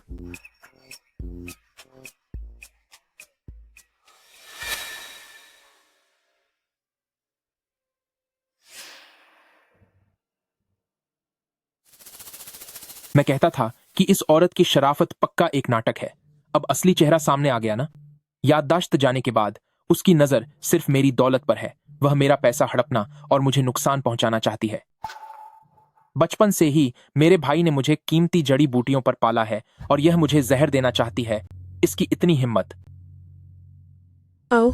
मैं कहता था कि इस औरत की शराफत पक्का एक नाटक है। अब असली चेहरा सामने आ गया ना। याददाश्त जाने के बाद उसकी नजर सिर्फ मेरी दौलत पर है। वह मेरा पैसा हड़पना और मुझे नुकसान पहुंचाना चाहती है। बचपन से ही मेरे भाई ने मुझे कीमती जड़ी बूटियों पर पाला है और यह मुझे जहर देना चाहती है। इसकी इतनी हिम्मत। आओ,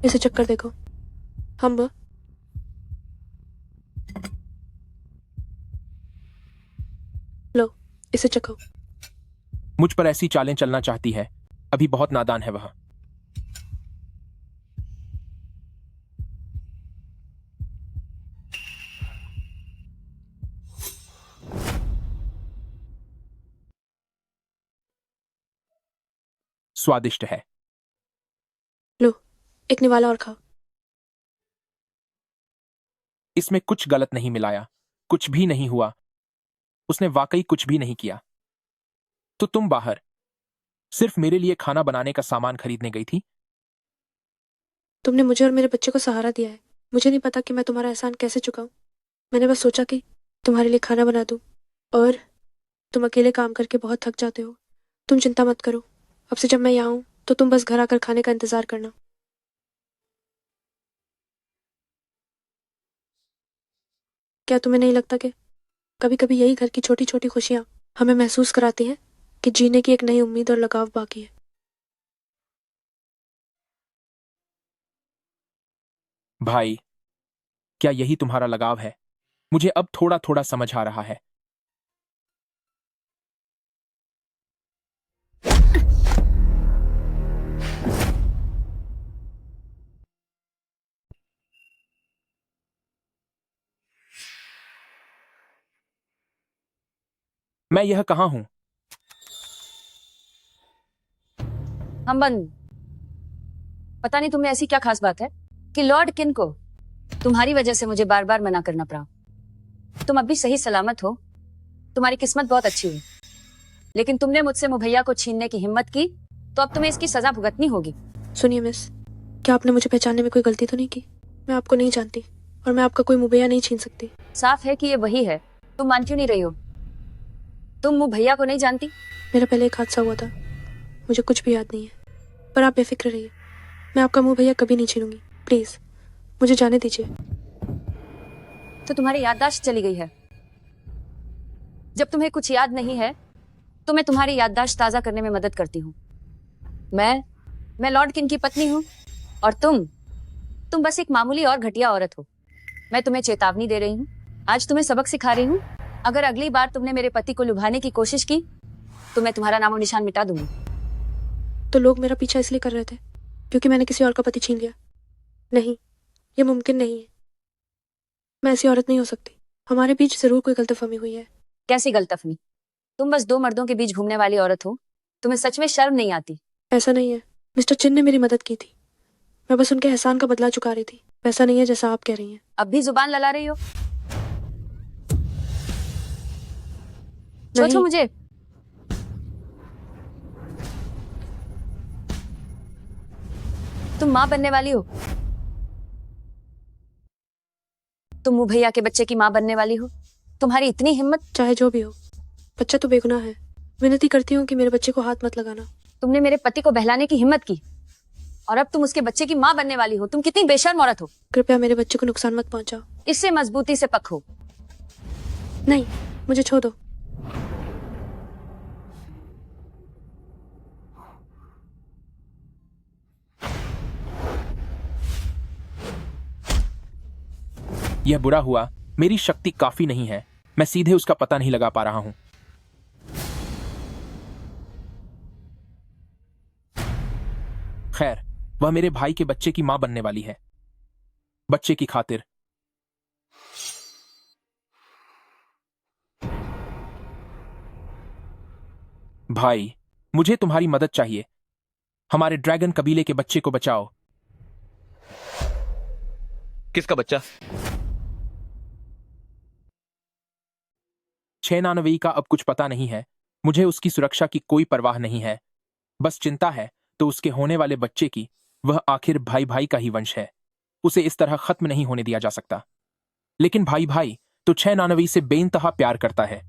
इसे चक्कर देखो। हम लो, इसे चखो। मुझ पर ऐसी चालें चलना चाहती है। अभी बहुत नादान है वह। स्वादिष्ट है। लो, एक निवाला और खाओ। इसमें कुछ गलत नहीं मिलाया, कुछ भी नहीं हुआ। उसने वाकई कुछ भी नहीं किया। तो तुम बाहर सिर्फ मेरे लिए खाना बनाने का सामान खरीदने गई थी? तुमने मुझे और मेरे बच्चे को सहारा दिया है। मुझे नहीं पता कि मैं तुम्हारा एहसान कैसे चुकाऊं। मैंने बस सोचा कि तुम्हारे लिए खाना बना दूं। और तुम अकेले काम करके बहुत थक जाते हो। तुम चिंता मत करो। अब से जब मैं यहाँ हूं तो तुम बस घर आकर खाने का इंतजार करना। क्या तुम्हें नहीं लगता कि कभी कभी यही घर की छोटी छोटी खुशियां हमें महसूस कराती हैं कि जीने की एक नई उम्मीद और लगाव बाकी है? भाई, क्या यही तुम्हारा लगाव है? मुझे अब थोड़ा थोड़ा समझ आ रहा है। मैं यह कहां हूं? हम बंद। पता नहीं तुम्हें ऐसी क्या खास बात है कि लॉर्ड किन को तुम्हारी वजह से मुझे बार बार मना करना पड़ा। तुम अभी सही सलामत हो। तुम्हारी किस्मत बहुत अच्छी हुई। लेकिन तुमने मुझसे मुभैया को छीनने की हिम्मत की तो अब तुम्हें इसकी सजा भुगतनी होगी। सुनिए मिस, क्या आपने मुझे पहचानने में कोई गलती तो नहीं की? मैं आपको नहीं जानती और मैं आपका कोई मुभैया नहीं छीन सकती। साफ है कि ये वही है। तुम मान क्यों नहीं रही हो? तुम मुभैया को नहीं जानती? मेरा पहले एक हादसा हुआ था, मुझे कुछ भी याद नहीं है। पर आप बेफिक्र रहिए, मैं आपका मुभैया कभी नहीं छीनूंगी। प्लीज मुझे जाने दीजिए। तो तुम्हारी याददाश्त चली गई है। जब तुम्हें कुछ याद नहीं है तो मैं तुम्हारी याददाश्त ताजा करने में मदद करती हूँ। मैं लॉर्ड किन की पत्नी हूँ और तुम बस एक मामूली और घटिया औरत हो। मैं तुम्हें चेतावनी दे रही हूँ, आज तुम्हें सबक सिखा रही हूँ। अगर अगली बार तुमने मेरे पति को लुभाने की कोशिश की तो मैं तुम्हारा नामो निशान मिटा दूंगी। तो लोग मेरा पीछा इसलिए कर रहे थे क्योंकि मैंने किसी और का पति छीन लिया? नहीं, ये मुमकिन नहीं है। मैं ऐसी औरत नहीं हो सकती। हमारे बीच जरूर कोई गलतफहमी हुई है। कैसी गलतफहमी? तुम बस दो मर्दों के बीच घूमने वाली औरत हो। तुम्हें सच में शर्म नहीं आती? ऐसा नहीं है, मिस्टर चिन ने मेरी मदद की थी। मैं बस उनके एहसान का बदला चुका रही थी। वैसा नहीं है जैसा आप कह रही हैं। अब भी जुबान लड़ा रही हो? सोचो मुझे। तुम माँ बनने वाली हो। तुम मुँह भैया के बच्चे की माँ बनने वाली हो। तुम्हारी इतनी हिम्मत। चाहे जो भी हो, बच्चा तो बेगुनाह है। विनती करती हूँ कि मेरे बच्चे को हाथ मत लगाना। तुमने मेरे पति को बहलाने की हिम्मत की और अब तुम उसके बच्चे की माँ बनने वाली हो। तुम कितनी बेशर्म औरत हो। कृपया मेरे बच्चे को नुकसान मत पहुंचाओ। इससे मजबूती से पकड़ो। नहीं, मुझे छोड़ दो। यह बुरा हुआ, मेरी शक्ति काफी नहीं है। मैं सीधे उसका पता नहीं लगा पा रहा हूं। खैर, वह मेरे भाई के बच्चे की मां बनने वाली है। बच्चे की खातिर भाई, मुझे तुम्हारी मदद चाहिए। हमारे ड्रैगन कबीले के बच्चे को बचाओ। किसका बच्चा? 6 नानवई का अब कुछ पता नहीं है। मुझे उसकी सुरक्षा की कोई परवाह नहीं है। बस चिंता है तो उसके होने वाले बच्चे की। वह आखिर भाई भाई का ही वंश है। उसे इस तरह खत्म नहीं होने दिया जा सकता। लेकिन भाई भाई तो 6 नानवई से बेइंतहा प्यार करता है।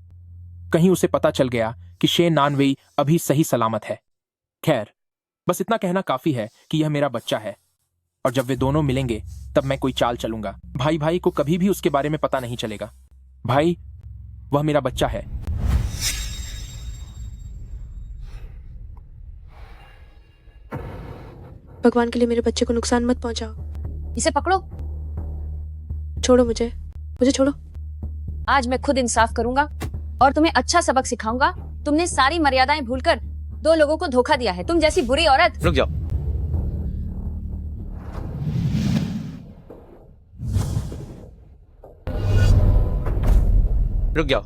कहीं उसे पता चल गया कि 6 नानवई अभी सही सलामत है। खैर, बस इतना कहना काफी है कि यह मेरा बच्चा है और जब वे दोनों मिलेंगे तब मैं कोई चाल चलूंगा। भाई भाई को कभी भी उसके बारे में पता नहीं चलेगा। भाई, वह मेरा बच्चा है। भगवान के लिए मेरे बच्चे को नुकसान मत पहुंचाओ। इसे पकड़ो। छोड़ो मुझे छोड़ो। आज मैं खुद इंसाफ करूंगा और तुम्हें अच्छा सबक सिखाऊंगा। तुमने सारी मर्यादाएं भूलकर 2 लोगों को धोखा दिया है। तुम जैसी बुरी औरत। रुक जाओ। रुक जाओ।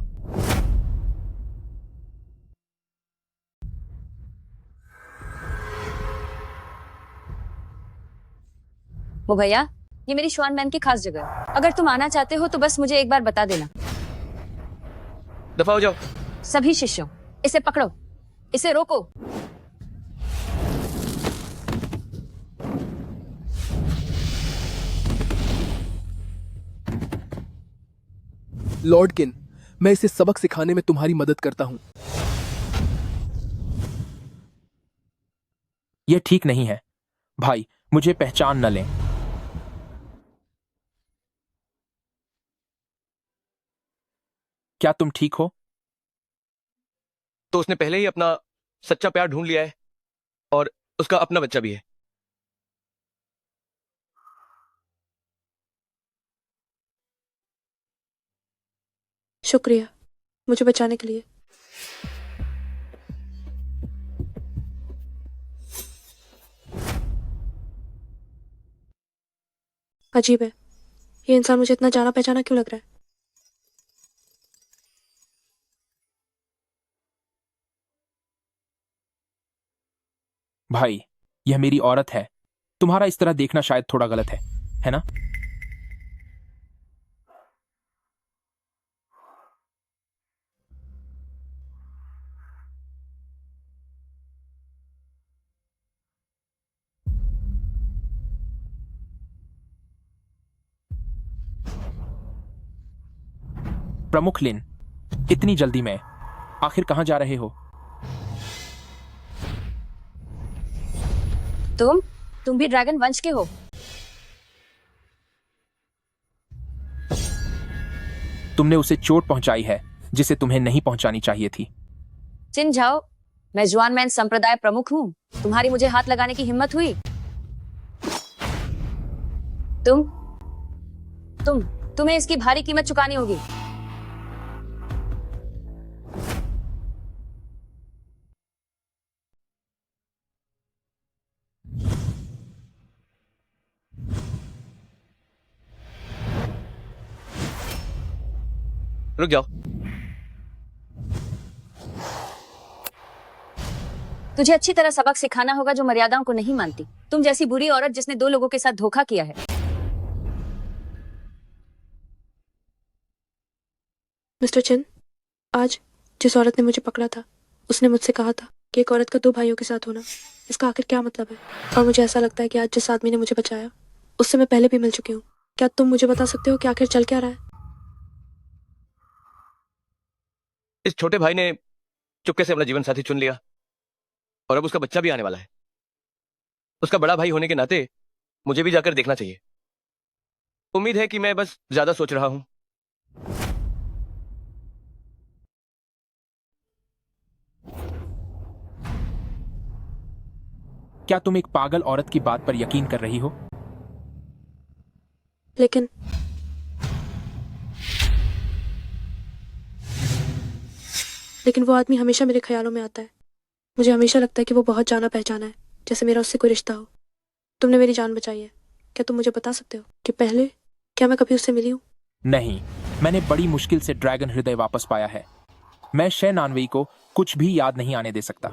वो भैया, ये मेरी श्वान मैन की खास जगह है। अगर तुम आना चाहते हो तो बस मुझे एक बार बता देना। दफा हो जाओ। सभी शिष्यों, इसे पकड़ो, इसे रोको। लॉर्ड किन, मैं इसे सबक सिखाने में तुम्हारी मदद करता हूं। यह ठीक नहीं है। भाई, मुझे पहचान न लें। क्या तुम ठीक हो? तो उसने पहले ही अपना सच्चा प्यार ढूंढ लिया है और उसका अपना बच्चा भी है। शुक्रिया मुझे बचाने के लिए। अजीब है, ये इंसान मुझे इतना जाना पहचाना क्यों लग रहा है? भाई, यह मेरी औरत है। तुम्हारा इस तरह देखना शायद थोड़ा गलत है ना? प्रमुख लिन, इतनी जल्दी में आखिर कहां जा रहे हो? तुम भी ड्रैगन वंश के हो? तुमने उसे चोट पहुंचाई है जिसे तुम्हें नहीं पहुंचानी चाहिए थी। चिन जाओ, मैं जुआन मैन संप्रदाय प्रमुख हूँ। तुम्हारी मुझे हाथ लगाने की हिम्मत हुई? तुम्हें इसकी भारी कीमत चुकानी होगी। रुक जाओ। तुझे अच्छी तरह सबक सिखाना होगा जो मर्यादाओं को नहीं मानती। तुम जैसी बुरी औरत जिसने 2 लोगों के साथ धोखा किया है। मिस्टर चिन, आज जिस औरत ने मुझे पकड़ा था उसने मुझसे कहा था कि एक औरत का 2 भाइयों के साथ होना, इसका आखिर क्या मतलब है? और मुझे ऐसा लगता है कि आज जिस आदमी ने मुझे बचाया उससे मैं पहले भी मिल चुकी हूँ। क्या तुम मुझे बता सकते हो कि आखिर चल क्या रहा है? इस छोटे भाई ने चुपके से अपना जीवन साथी चुन लिया और अब उसका बच्चा भी आने वाला है। उसका बड़ा भाई होने के नाते मुझे भी जाकर देखना चाहिए। उम्मीद है कि मैं बस ज्यादा सोच रहा हूं। क्या तुम एक पागल औरत की बात पर यकीन कर रही हो? लेकिन वो आदमी हमेशा मेरे ख्यालों में आता है। मुझे हमेशा लगता है कि वो बहुत जाना पहचाना है, जैसे मेरा उससे कोई रिश्ता हो। तुमने मेरी जान बचाई है, क्या तुम मुझे बता सकते हो कि पहले क्या मैं कभी उससे मिली हूँ? नहीं, मैंने बड़ी मुश्किल से ड्रैगन हृदय वापस पाया है। मैं शे नानवेई को कुछ भी याद नहीं आने दे सकता।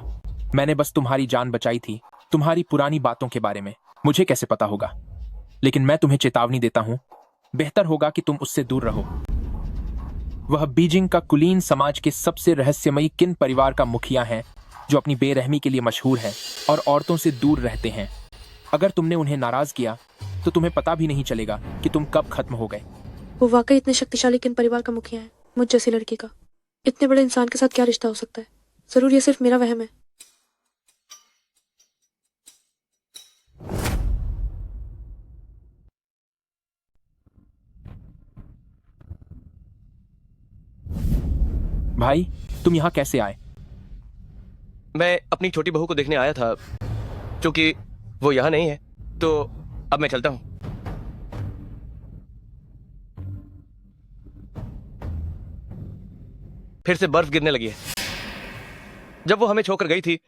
मैंने बस तुम्हारी जान बचाई थी। तुम्हारी पुरानी बातों के बारे में मुझे कैसे पता होगा? लेकिन मैं तुम्हें चेतावनी देता हूं, बेहतर होगा कि तुम उससे दूर रहो। वह बीजिंग का कुलीन समाज के सबसे रहस्यमयी किन परिवार का मुखिया है जो अपनी बेरहमी के लिए मशहूर है और औरतों से दूर रहते हैं। अगर तुमने उन्हें नाराज किया तो तुम्हें पता भी नहीं चलेगा कि तुम कब खत्म हो गए। वो वाकई इतने शक्तिशाली किन परिवार का मुखिया है? मुझ जैसी लड़की का इतने बड़े इंसान के साथ क्या रिश्ता हो सकता है? जरूर ये सिर्फ मेरा वहम है। भाई, तुम यहाँ कैसे आए? मैं अपनी छोटी बहू को देखने आया था। क्योंकि वो यहाँ नहीं है तो अब मैं चलता हूं। फिर से बर्फ गिरने लगी है। जब वो हमें छोड़कर गई थी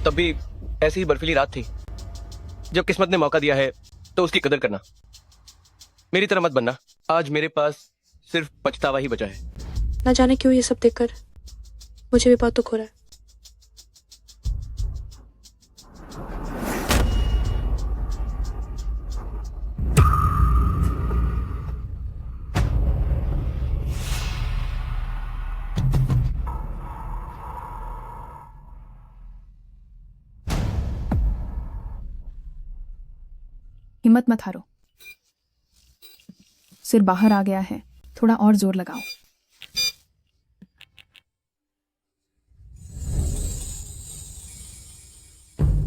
तब भी ऐसी ही बर्फीली रात थी। जब किस्मत ने मौका दिया है तो उसकी कदर करना। मेरी तरह मत बनना। आज मेरे पास सिर्फ पछतावा ही बचा है। ना जाने क्यों ये सब देखकर मुझे भी बहुत दुख हो रहा है। हिम्मत मत हारो। सिर बाहर आ गया है, थोड़ा और जोर लगाओ।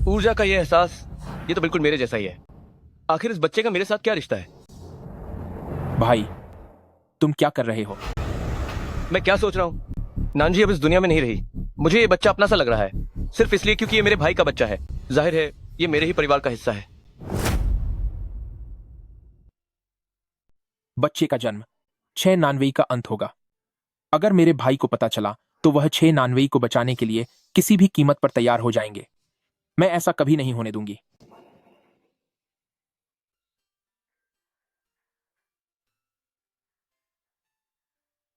ऊर्जा का ये एहसास, ये तो बिल्कुल मेरे जैसा ही है। आखिर इस बच्चे का मेरे साथ क्या रिश्ता है? भाई, तुम क्या कर रहे हो? मैं क्या सोच रहा हूँ? नानजी अब इस दुनिया में नहीं रही। मुझे ये बच्चा अपना सा लग रहा है, सिर्फ इसलिए क्योंकि ये मेरे भाई का बच्चा है। जाहिर है ये मेरे ही परिवार का हिस्सा है। बच्चे का जन्म 6 नानवेई का अंत होगा। अगर मेरे भाई को पता चला तो वह 6 नानवेई को बचाने के लिए किसी भी कीमत पर तैयार हो जाएंगे। मैं ऐसा कभी नहीं होने दूंगी।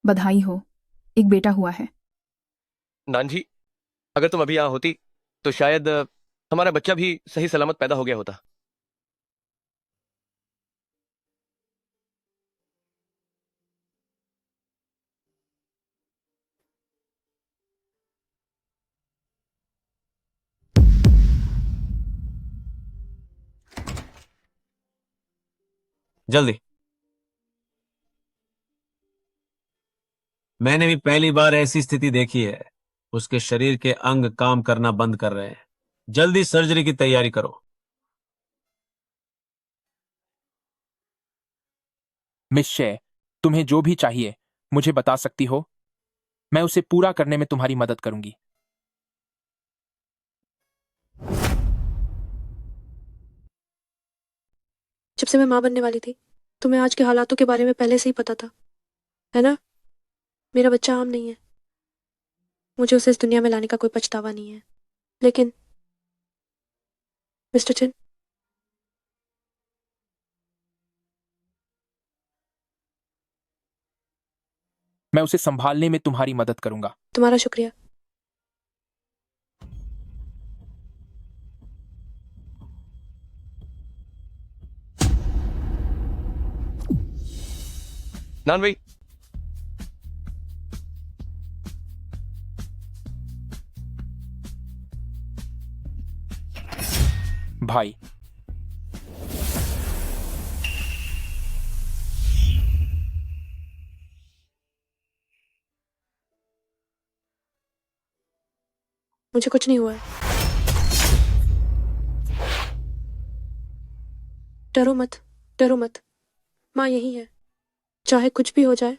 बधाई हो, एक बेटा हुआ है। नानजी, अगर तुम अभी यहां होती तो शायद हमारा बच्चा भी सही सलामत पैदा हो गया होता। जल्दी। मैंने भी पहली बार ऐसी स्थिति देखी है। उसके शरीर के अंग काम करना बंद कर रहे हैं। जल्दी सर्जरी की तैयारी करो। मिस शे, तुम्हें जो भी चाहिए मुझे बता सकती हो? मैं उसे पूरा करने में तुम्हारी मदद करूंगी। जब से मैं माँ बनने वाली थी तुम्हें आज के हालातों के बारे में पहले से ही पता था, है ना? मेरा बच्चा आम नहीं है, मुझे उसे इस दुनिया में लाने का कोई पछतावा नहीं है। लेकिन मिस्टर चिन, मैं उसे संभालने में तुम्हारी मदद करूंगा। तुम्हारा शुक्रिया। नान भाई, भाई, मुझे कुछ नहीं हुआ है, डरो मत, डरो मत। माँ यही है, चाहे कुछ भी हो जाए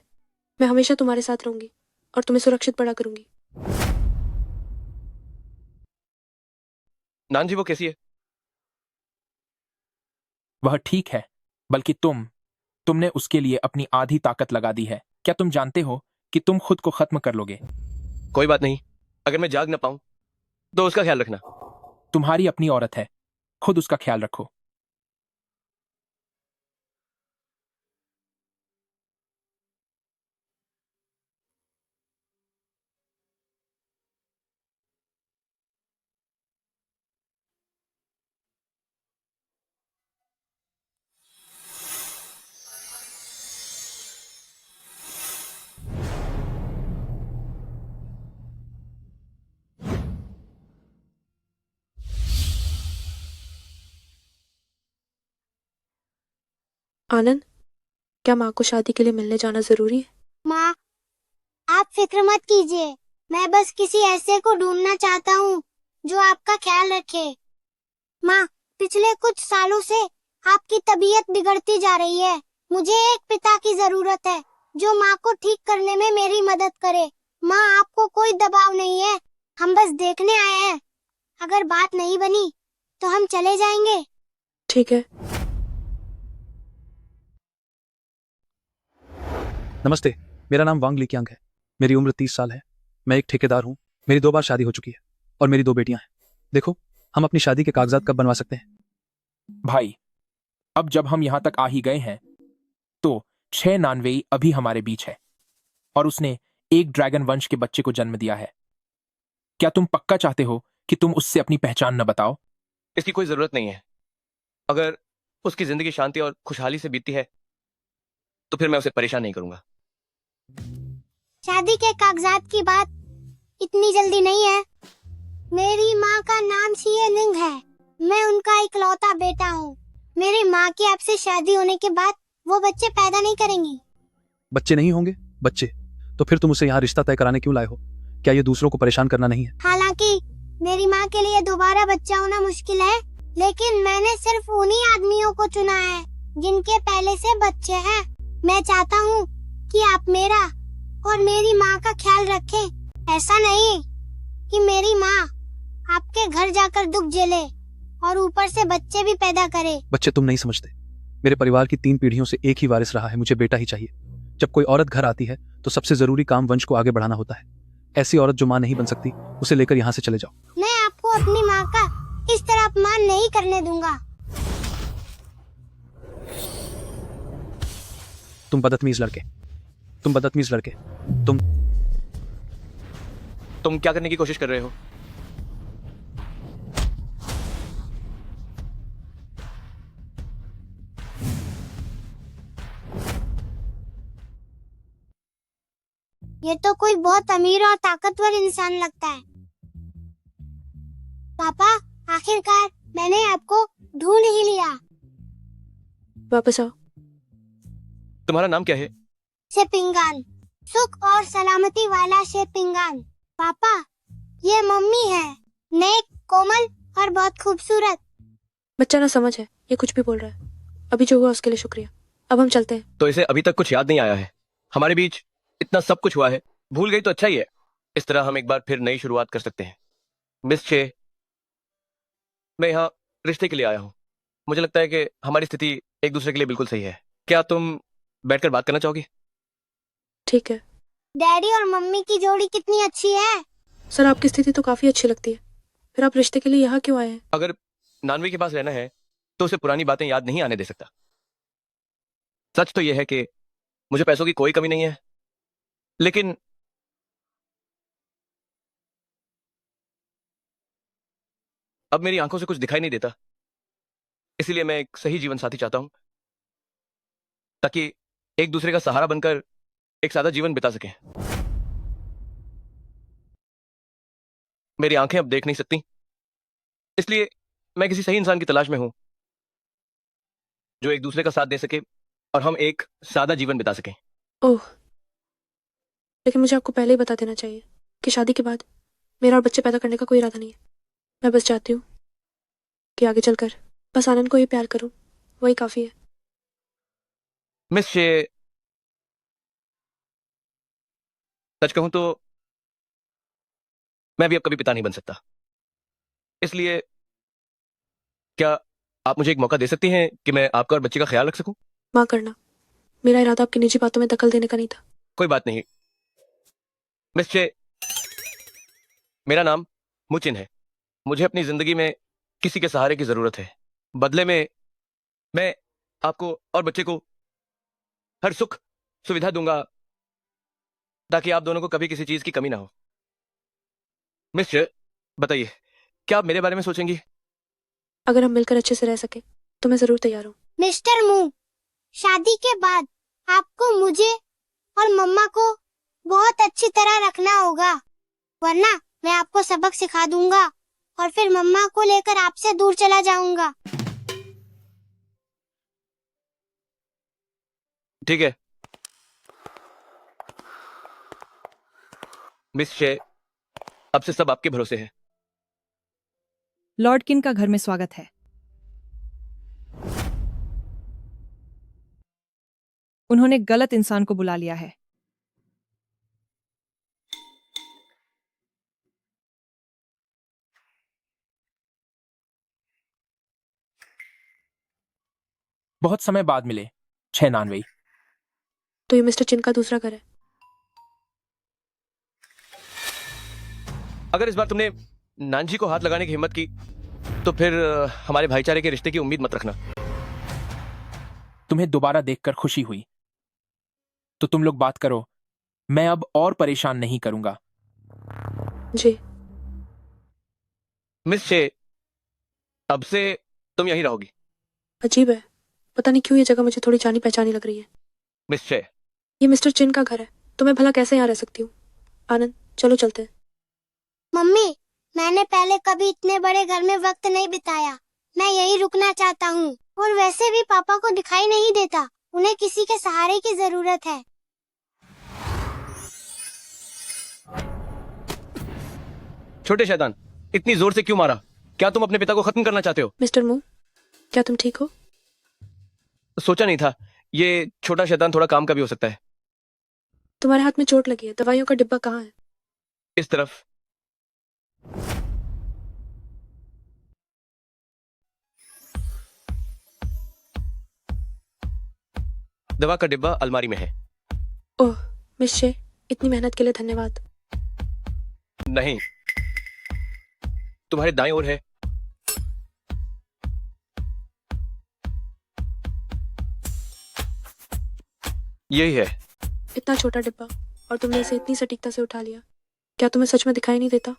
मैं हमेशा तुम्हारे साथ रहूंगी और तुम्हें सुरक्षित बड़ा करूंगी। नान जी वो कैसी है? वह ठीक है, बल्कि तुमने उसके लिए अपनी आधी ताकत लगा दी है। क्या तुम जानते हो कि तुम खुद को खत्म कर लोगे? कोई बात नहीं, अगर मैं जाग ना पाऊं तो उसका ख्याल रखना। तुम्हारी अपनी औरत है, खुद उसका ख्याल रखो। आनंद, क्या माँ को शादी के लिए मिलने जाना जरूरी है? माँ, आप फिक्र मत कीजिए, मैं बस किसी ऐसे को ढूंढना चाहता हूँ जो आपका ख्याल रखे। माँ, पिछले कुछ सालों से आपकी तबीयत बिगड़ती जा रही है। मुझे एक पिता की जरूरत है जो माँ को ठीक करने में मेरी मदद करे। माँ, आपको कोई दबाव नहीं है, हम बस देखने आए हैं। अगर बात नहीं बनी तो हम चले जाएंगे। ठीक है। नमस्ते, मेरा नाम वांग लिक्यांग है। मेरी उम्र 30 साल है। मैं एक ठेकेदार हूँ। मेरी 2 बार शादी हो चुकी है और मेरी 2 बेटियां हैं। देखो, हम अपनी शादी के कागजात कब बनवा सकते हैं? भाई, अब जब हम यहां तक आ ही गए हैं तो 6 नानवेई अभी हमारे बीच है और उसने एक ड्रैगन वंश के बच्चे को जन्म दिया है। क्या तुम पक्का चाहते हो कि तुम उससे अपनी पहचान न बताओ? इसकी कोई जरूरत नहीं है। अगर उसकी जिंदगी शांति और खुशहाली से बीतती है तो फिर मैं उसे परेशान नहीं करूंगा। शादी के कागजात की बात इतनी जल्दी नहीं है। मेरी माँ का नाम सिए निंग है, मैं उनका इकलौता बेटा हूँ। मेरी माँ की आपसे शादी होने के बाद वो बच्चे पैदा नहीं करेंगी। बच्चे नहीं होंगे? बच्चे? तो फिर तुम उसे यहाँ रिश्ता तय कराने क्यों लाए हो? क्या ये दूसरों को परेशान करना नहीं है? हालांकि मेरी माँ के लिए दोबारा बच्चा होना मुश्किल है, लेकिन मैंने सिर्फ उन्हीं आदमियों को चुना है जिनके पहले से बच्चे हैं। मैं चाहता हूँ कि आप मेरा और मेरी माँ का ख्याल रखें। ऐसा नहीं कि मेरी माँ आपके घर जाकर दुख झेले और ऊपर से बच्चे भी पैदा करे। बच्चे तुम नहीं समझते। मेरे परिवार की 3 पीढ़ियों से एक ही वारिस रहा है, मुझे बेटा ही चाहिए। जब कोई औरत घर आती है तो सबसे जरूरी काम वंश को आगे बढ़ाना होता है। ऐसी औरत जो माँ नहीं बन सकती, उसे लेकर यहाँ से चले जाओ। मैं आपको अपनी माँ का इस तरह अपमान नहीं करने दूंगा। तुम बदतमीज लड़के, तुम बदतमीज लड़के, तुम क्या करने की कोशिश कर रहे हो? ये तो कोई बहुत अमीर और ताकतवर इंसान लगता है। पापा, आखिरकार मैंने आपको ढूंढ ही लिया। वापस आओ। तुम्हारा नाम क्या है? शेपिंगान, सुख और सलामती वाला शेपिंगान। पापा, ये मम्मी है, नेक, कोमल और बहुत खूबसूरत। बच्चा ना समझ है, ये कुछ भी बोल रहा है। अभी जो हुआ उसके लिए शुक्रिया। अब हम चलते हैं। तो इसे अभी तक कुछ याद नहीं आया है। हमारे बीच इतना सब कुछ हुआ है, भूल गई तो अच्छा ही है। इस तरह हम एक बार फिर नई शुरुआत कर सकते हैं। मिस चे, मैं यहाँ रिश्ते के लिए आया हूँ। मुझे लगता है कि हमारी स्थिति एक दूसरे के लिए बिल्कुल सही है। क्या तुम बैठकर बात करना चाहोगी? ठीक है। डैडी और मम्मी की जोड़ी कितनी अच्छी है। सर, आपकी स्थिति तो काफी अच्छी लगती है, फिर आप रिश्ते के लिए यहाँ क्यों आए हैं? अगर नानवी के पास रहना है तो उसे पुरानी बातें याद नहीं आने दे सकता। सच तो यह है कि मुझे पैसों की कोई कमी नहीं है, लेकिन अब मेरी आंखों से कुछ दिखाई नहीं देता। इसीलिए मैं एक सही जीवन साथी चाहता हूं, ताकि एक दूसरे का सहारा बनकर एक सादा जीवन बिता सकें। मेरी आंखें अब देख नहीं सकती, इसलिए मैं किसी सही इंसान की तलाश में हूं जो एक दूसरे का साथ दे सके और हम एक सादा जीवन बिता सकें। ओह, लेकिन मुझे आपको पहले ही बता देना चाहिए कि शादी के बाद मेरा और बच्चे पैदा करने का कोई इरादा नहीं है। मैं बस चाहती हूँ कि आगे चलकर बस आनंद को ही प्यार करूं, वही काफी है। मिस शे, सच कहूं तो मैं भी अब कभी पिता नहीं बन सकता। इसलिए क्या आप मुझे एक मौका दे सकती हैं कि मैं आपका और बच्चे का ख्याल रख सकूं? माँ करना, मेरा इरादा आपकी निजी बातों में दखल देने का नहीं था। कोई बात नहीं मिस चे, मेरा नाम मुचिन है। मुझे अपनी जिंदगी में किसी के सहारे की जरूरत है। बदले में मैं आपको और बच्चे को हर सुख सुविधा दूंगा, ताकि आप दोनों को कभी किसी चीज की कमी ना हो। मिस चे, बताइए, क्या आप मेरे बारे में सोचेंगी? अगर हम मिलकर अच्छे से रह सके तो मैं जरूर तैयार हूँ। मिस्टर मू, शादी के बाद आपको मुझे और मम्मा को बहुत अच्छी तरह रखना होगा, वरना मैं आपको सबक सिखा दूंगा और फिर मम्मा को लेकर आपसे दूर चला जाऊंगा। ठीक है मिस शे, अब से सब आपके भरोसे है। लॉर्ड किन का घर में स्वागत है। उन्होंने गलत इंसान को बुला लिया है। बहुत समय बाद मिले 6 तो ये मिस्टर चिन का दूसरा घर है। अगर इस बार तुमने नानजी को हाथ लगाने की हिम्मत की तो फिर हमारे भाईचारे के रिश्ते की उम्मीद मत रखना। तुम्हें दोबारा देखकर खुशी हुई, तो तुम लोग बात करो। मैं अब और परेशान नहीं करूंगा। जी मिस शे, अब से तुम यहीं रहोगी। अजीब है, पता नहीं क्यों ये जगह मुझे थोड़ी जानी पहचानी लग रही है। मिस शे, ये मिस्टर चिन का घर है, तो मैं भला कैसे यहाँ रह सकती हूँ? आनंद, चलो चलते हैं। मम्मी, मैंने पहले कभी इतने बड़े घर में वक्त नहीं बिताया। मैं यहीं रुकना चाहता हूँ। और वैसे भी पापा को दिखाई नहीं देता, उन्हें किसी के सहारे की जरूरत है। छोटे शैतान, इतनी जोर से क्यों मारा? क्या तुम अपने पिता को खत्म करना चाहते हो? मिस्टर मू, क्या तुम ठीक हो? सोचा नहीं था ये छोटा शैतान थोड़ा काम का भी हो सकता है। तुम्हारे हाथ में चोट लगी है, दवाइयों का डिब्बा कहाँ है? इस तरफ। दवा का डिब्बा अलमारी में है। ओह मिस शे, इतनी मेहनत के लिए धन्यवाद। नहीं, तुम्हारे दाएं ओर है। यही है। इतना छोटा डिब्बा और तुमने इसे इतनी सटीकता से उठा लिया। क्या तुम्हें सच में दिखाई नहीं देता?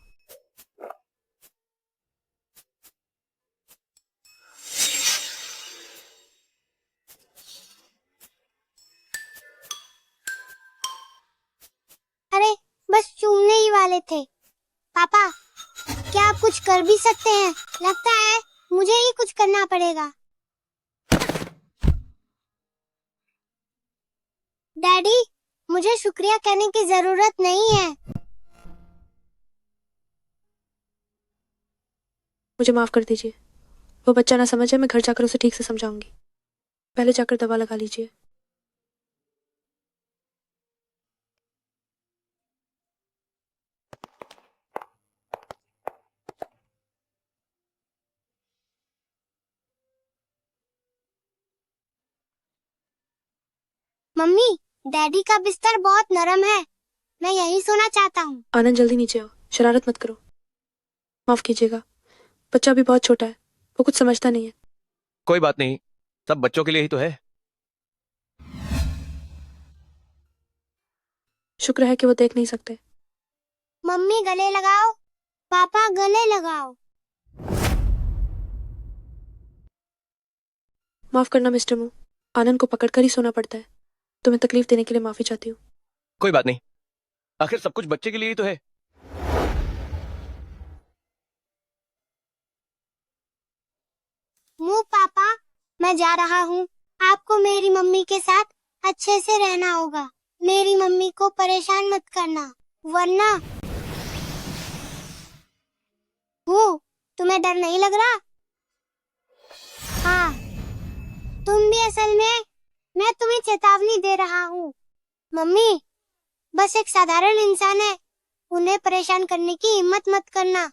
अरे बस चूमने ही वाले थे। पापा, क्या आप कुछ कर भी सकते हैं? लगता है मुझे ही कुछ करना पड़ेगा। डैडी, मुझे शुक्रिया कहने की जरूरत नहीं है। मुझे माफ कर दीजिए, वो बच्चा ना समझे, मैं घर जाकर उसे ठीक से समझाऊंगी। पहले जाकर दवा लगा लीजिए। मम्मी, डैडी का बिस्तर बहुत नरम है, मैं यहीं सोना चाहता हूँ। आनंद जल्दी नीचे आओ, शरारत मत करो। माफ कीजिएगा, बच्चा अभी बहुत छोटा है, वो कुछ समझता नहीं है। कोई बात नहीं, सब बच्चों के लिए ही तो है। शुक्र है कि वो देख नहीं सकते। मम्मी गले लगाओ, पापा गले लगाओ। माफ करना मिस्टर मू, आनंद को पकड़कर ही सोना पड़ता है। तुम्हें तकलीफ देने के लिए माफी चाहती हूँ। कोई बात नहीं, आखिर सब कुछ बच्चे के लिए ही तो है। मू पापा, मैं जा रहा हूँ। आपको मेरी मम्मी के साथ अच्छे से रहना होगा। मेरी मम्मी को परेशान मत करना, वरना। तुम्हें डर नहीं लग रहा? हाँ, तुम भी असल में, मैं तुम्हें चेतावनी दे रहा हूँ। मम्मी बस एक साधारण इंसान है, उन्हें परेशान करने की हिम्मत मत करना,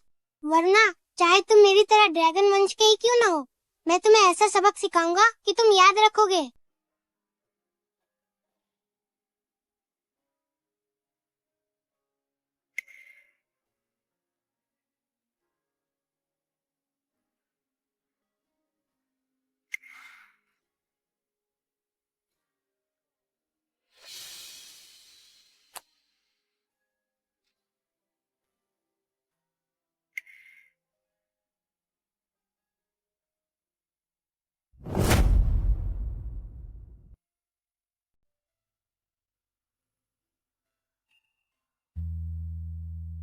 वरना चाहे तुम मेरी तरह ड्रैगन वंश के ही क्यों ना हो, मैं तुम्हें ऐसा सबक सिखाऊंगा कि तुम याद रखोगे।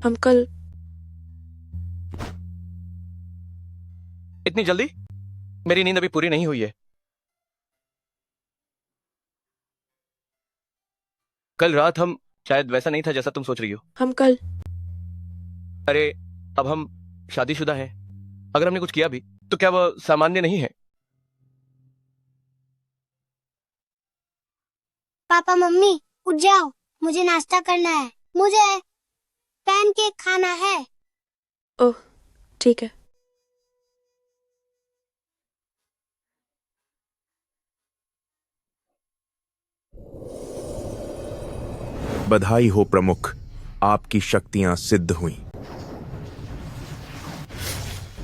हम कल। इतनी जल्दी? मेरी नींद अभी पूरी नहीं हुई है। कल रात हम शायद वैसा नहीं था जैसा तुम सोच रही हो। हम कल। अरे, अब हम शादीशुदा हैं। अगर हमने कुछ किया भी तो क्या वह सामान्य नहीं है? पापा मम्मी उठ जाओ, मुझे नाश्ता करना है। मुझे पैनकेक खाना है। ओह ठीक है। बधाई हो प्रमुख, आपकी शक्तियां सिद्ध हुई।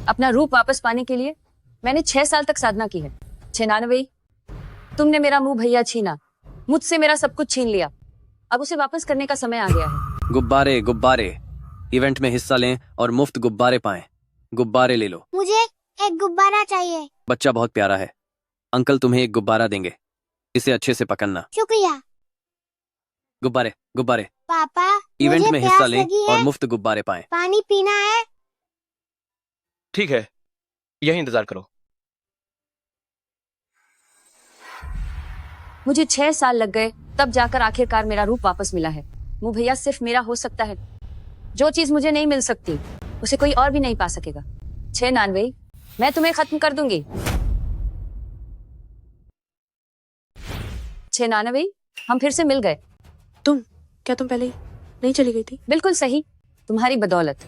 अपना रूप वापस पाने के लिए मैंने 6 साल तक साधना की है। 96, तुमने मेरा मुंह भैया छीना, मुझसे मेरा सब कुछ छीन लिया। अब उसे वापस करने का समय आ गया है। गुब्बारे गुब्बारे, इवेंट में हिस्सा लें और मुफ्त गुब्बारे पाएं। गुब्बारे ले लो। मुझे एक गुब्बारा चाहिए। बच्चा बहुत प्यारा है, अंकल तुम्हें एक गुब्बारा देंगे, इसे अच्छे से पकड़ना। शुक्रिया। गुब्बारे गुब्बारे। पापा इवेंट मुझे में प्यास हिस्सा लें लगी है। और मुफ्त गुब्बारे पाएं। पानी पीना है। ठीक है, यही इंतजार करो। मुझे 6 साल लग गए, तब जाकर आखिरकार मेरा रूप वापस मिला है। मुंह भैया सिर्फ मेरा हो सकता है। जो चीज मुझे नहीं मिल सकती उसे कोई और भी नहीं पा सकेगा। 96, मैं तुम्हें खत्म कर दूंगी। 96, हम फिर से मिल गए। क्या तुम पहले ही नहीं चली गई थी? बिल्कुल सही, तुम्हारी बदौलत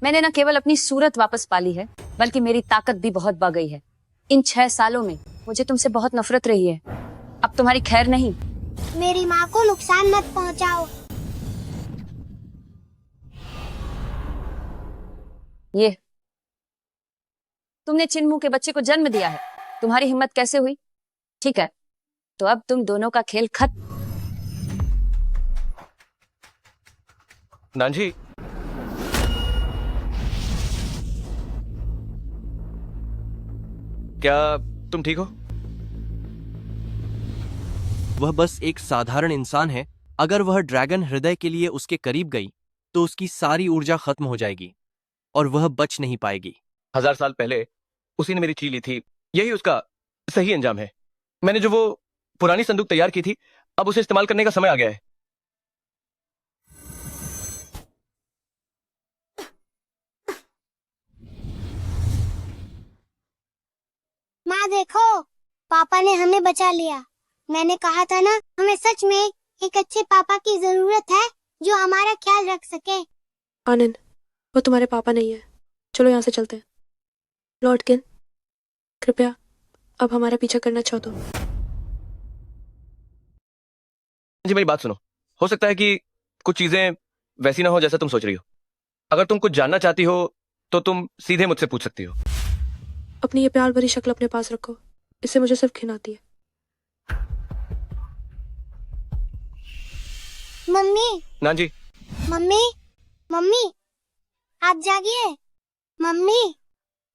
मैंने न केवल अपनी सूरत वापस पाली है, बल्कि मेरी ताकत भी बहुत बढ़ गई है। इन 6 सालों में मुझे तुमसे बहुत नफरत रही है, अब तुम्हारी खैर नहीं। मेरी माँ को नुकसान मत पहुँचाओ। ये तुमने चिन्मू के बच्चे को जन्म दिया है, तुम्हारी हिम्मत कैसे हुई? ठीक है, तो अब तुम दोनों का खेल खत्म। नानजी, क्या तुम ठीक हो? वह बस एक साधारण इंसान है। अगर वह ड्रैगन हृदय के लिए उसके करीब गई तो उसकी सारी ऊर्जा खत्म हो जाएगी और वह बच नहीं पाएगी। 1000 साल पहले उसी ने मेरी ची ली थी, यही उसका सही अंजाम है। मैंने जो वो पुरानी संदूक तैयार की थी, अब उसे इस्तेमाल करने का समय आ गया है। माँ देखो, पापा ने हमें बचा लिया। मैंने कहा था ना, हमें सच में एक अच्छे पापा की जरूरत है जो हमारा ख्याल रख सके। आनंद, वो तुम्हारे पापा नहीं है। चलो यहाँ से चलते हैं। लॉर्ड किन, कृपया अब हमारा पीछा करना चाहो तो। जी मेरी बात सुनो, हो सकता है कि कुछ चीजें वैसी ना हो जैसा तुम सोच रही हो। अगर तुम कुछ जानना चाहती हो तो तुम सीधे मुझसे पूछ सकती हो। अपनी ये प्यार भरी शक्ल अपने पास रखो, इससे मुझे सिर्फ घिन आती है। मम्मी ना जी। मम्मी मम्मी आप जागिए। मम्मी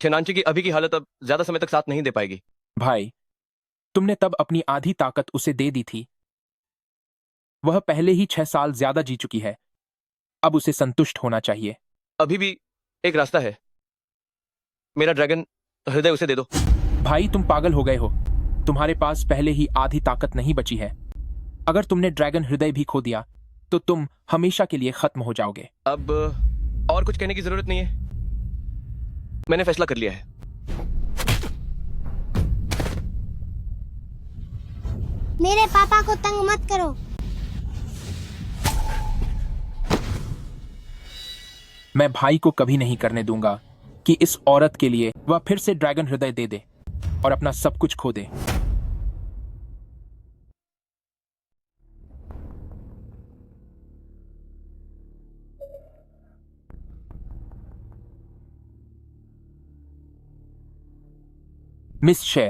शेनांची की अभी की हालत अब ज्यादा समय तक साथ नहीं दे पाएगी। भाई, तुमने तब अपनी आधी ताकत उसे दे दी थी। वह पहले ही 6 साल ज्यादा जी चुकी है। अब उसे संतुष्ट होना चाहिए। अभी भी एक रास्ता है, मेरा ड्रैगन हृदय उसे दे दो। भाई, तुम पागल हो गए हो। तुम्हारे पास पहले ही आधी ताकत नहीं बची है। अगर तुमने ड्रैगन हृदय भी खो दिया तो तुम हमेशा के लिए खत्म हो जाओगे। अब और कुछ कहने की जरूरत नहीं है, मैंने फैसला कर लिया है। मेरे पापा को तंग मत करो। मैं भाई को कभी नहीं करने दूंगा कि इस औरत के लिए वह फिर से ड्रैगन हृदय दे दे और अपना सब कुछ खो दे। मिस शे,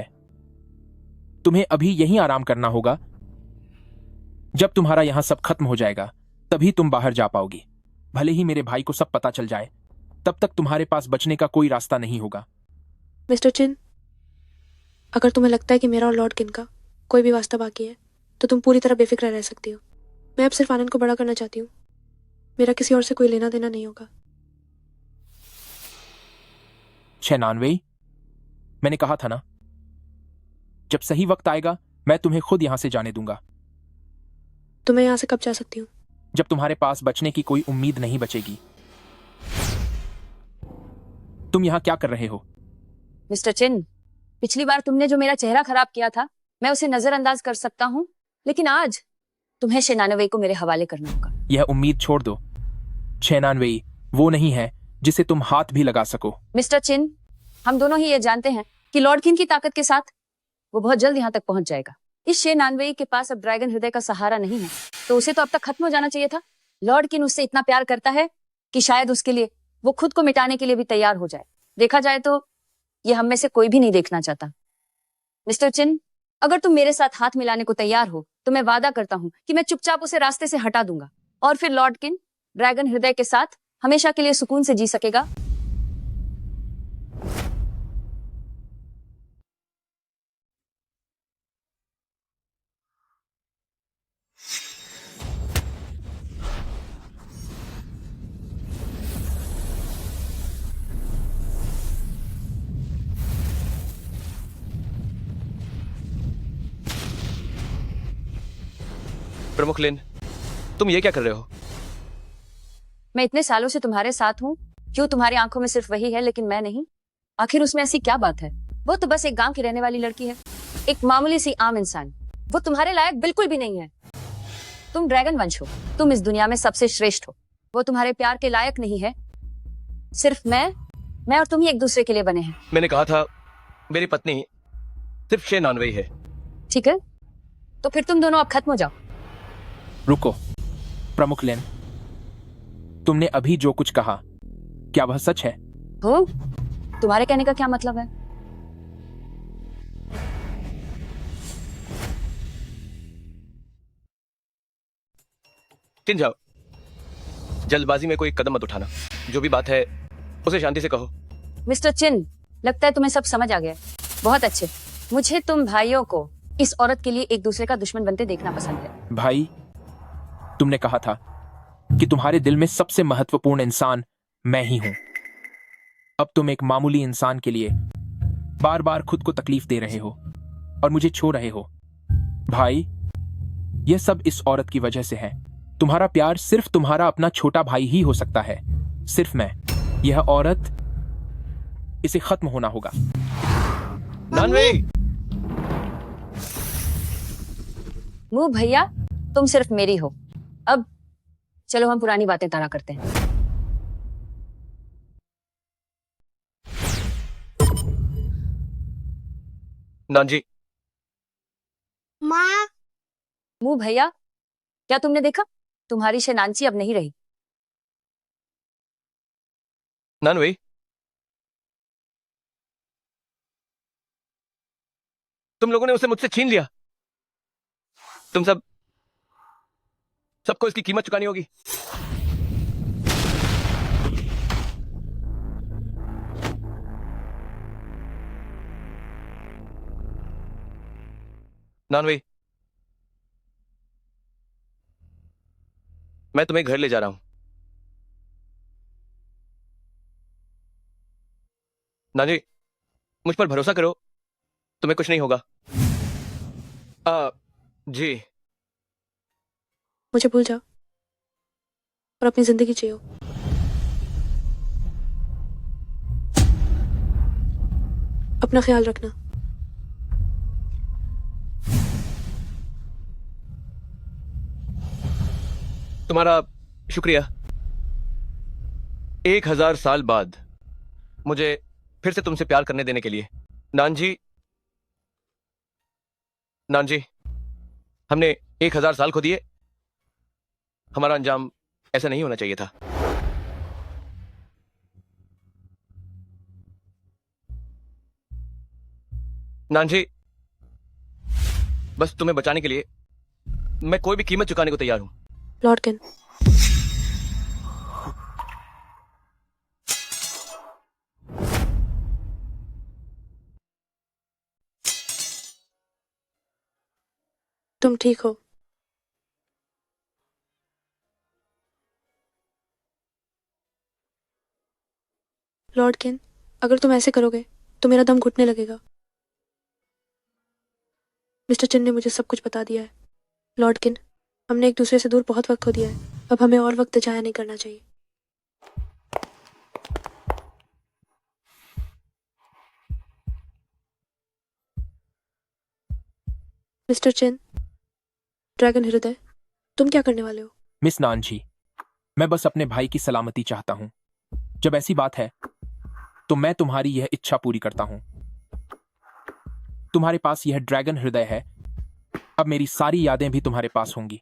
तुम्हें अभी यहीं आराम करना होगा। जब तुम्हारा यहां सब खत्म हो जाएगा तभी तुम बाहर जा पाओगी। भले ही मेरे भाई को सब पता चल जाए, तब तक तुम्हारे पास बचने का कोई रास्ता नहीं होगा। मिस्टर चिन, अगर तुम्हें लगता है कि मेरा और लॉर्ड किन का कोई भी वास्ता बाकी है तो तुम पूरी तरह बेफिक्र रह सकती हो। मैं अब सिर्फ आनंद को बड़ा करना चाहती हूँ। मेरा किसी और से कोई लेना देना नहीं होगा। 96, मैंने कहा था ना, जब सही वक्त आएगा मैं तुम्हें खुद यहां से जाने दूंगा। तो मैं यहाँ से कब जा सकती हूँ? जब तुम्हारे पास बचने की कोई उम्मीद नहीं बचेगी। तुम यहां क्या कर रहे हो? मिस्टर चिन, पिछली बार तुमने जो मेरा चेहरा खराब किया था मैं उसे नजरअंदाज कर सकता हूँ, लेकिन आज तुम्हें शेनानवे को मेरे हवाले करना होगा। यह उम्मीद छोड़ दो। 96 वो नहीं है जिसे तुम हाथ भी लगा सको। मिस्टर चिन, हम दोनों ही ये जानते हैं कि लॉर्ड किन की ताकत के साथ वो बहुत जल्द यहाँ तक पहुंच जाएगा। इस शेनानवे के पास अब ड्रैगन हृदय का सहारा नहीं है, तो उसे तो अब तक खत्म हो जाना चाहिए था। लॉर्ड किन उससे इतना प्यार करता है कि शायद उसके लिए वो खुद को मिटाने के लिए भी तैयार हो जाए। देखा जाए तो ये हम में से कोई भी नहीं देखना चाहता। मिस्टर चिन, अगर तुम मेरे साथ हाथ मिलाने को तैयार हो तो मैं वादा करता हूँ कि मैं चुपचाप उसे रास्ते से हटा दूंगा और फिर लॉर्ड किन ड्रैगन हृदय के साथ हमेशा के लिए सुकून से जी सकेगा। प्रमुख लिन, तुम ये क्या कर रहे हो? मैं इतने सालों से तुम्हारे साथ हूँ, क्यों तुम्हारी आंखों में सिर्फ वही है लेकिन मैं नहीं? आखिर उसमें ऐसी क्या बात है? वो तो बस एक गांव की रहने वाली लड़की है, एक मामूली सी आम इंसान। वो तुम्हारे लायक बिल्कुल भी नहीं है। तुम ड्रैगन वंश हो, तुम इस दुनिया में सबसे श्रेष्ठ हो। वो तुम्हारे प्यार के लायक नहीं है। सिर्फ मैं और तुम ही एक दूसरे के लिए बने हैं। मैंने कहा था मेरी पत्नी सिर्फ शेनानवे है। ठीक है, तो फिर तुम दोनों अब खत्म हो जाओ। रुको प्रमुख लेन, तुमने अभी जो कुछ कहा क्या वह सच है? हो, तुम्हारे कहने का क्या मतलब है? चिन जाओ, जल्दबाजी में कोई कदम मत उठाना। जो भी बात है उसे शांति से कहो। मिस्टर चिन, लगता है तुम्हें सब समझ आ गया। बहुत अच्छे। मुझे तुम भाइयों को इस औरत के लिए एक दूसरे का दुश्मन बनते देखना पसंद है। भाई, तुमने कहा था कि तुम्हारे दिल में सबसे महत्वपूर्ण इंसान मैं ही हूं। अब तुम एक मामूली इंसान के लिए बार बार खुद को तकलीफ दे रहे हो और मुझे छो रहे हो। भाई, यह सब इस औरत की वजह से है। तुम्हारा प्यार सिर्फ तुम्हारा अपना छोटा भाई ही हो सकता है, सिर्फ मैं। यह औरत, इसे खत्म होना होगा। नानवे! मुंह भैया, तुम सिर्फ मेरी हो। अब चलो हम पुरानी बातें ताज़ा करते हैं। नानजी। माँ। मुंह भैया, क्या तुमने देखा? तुम्हारी शनांची अब नहीं रही। नानवे, तुम लोगों ने उसे मुझसे छीन लिया। तुम सबको इसकी कीमत चुकानी होगी। नानवे, मैं तुम्हें घर ले जा रहा हूं। नानजी, मुझ पर भरोसा करो, तुम्हें कुछ नहीं होगा। जी। मुझे भूल जाओ और अपनी जिंदगी जियो। अपना ख्याल रखना। तुम्हारा शुक्रिया। 1000 साल बाद मुझे फिर से तुमसे प्यार करने देने के लिए। नानजी, नानजी, हमने 1000 साल खो दिए। हमारा अंजाम ऐसा नहीं होना चाहिए था। नानजी, बस तुम्हें बचाने के लिए मैं कोई भी कीमत चुकाने को तैयार हूं। लॉर्ड किन, तुम ठीक हो? लॉर्ड किन, अगर तुम ऐसे करोगे तो मेरा दम घुटने लगेगा। मिस्टर चिन ने मुझे सब कुछ बता दिया है। लॉर्ड किन, हमने एक दूसरे से दूर बहुत वक्त खो दिया है। अब हमें और वक्त जाया नहीं करना चाहिए। मिस्टर चिन, ड्रैगन हृदय, तुम क्या करने वाले हो? मिस नानजी, मैं बस अपने भाई की सलामती चाहता हूं। जब ऐसी बात है तो मैं तुम्हारी यह इच्छा पूरी करता हूं। तुम्हारे पास यह ड्रैगन हृदय है, अब मेरी सारी यादें भी तुम्हारे पास होंगी।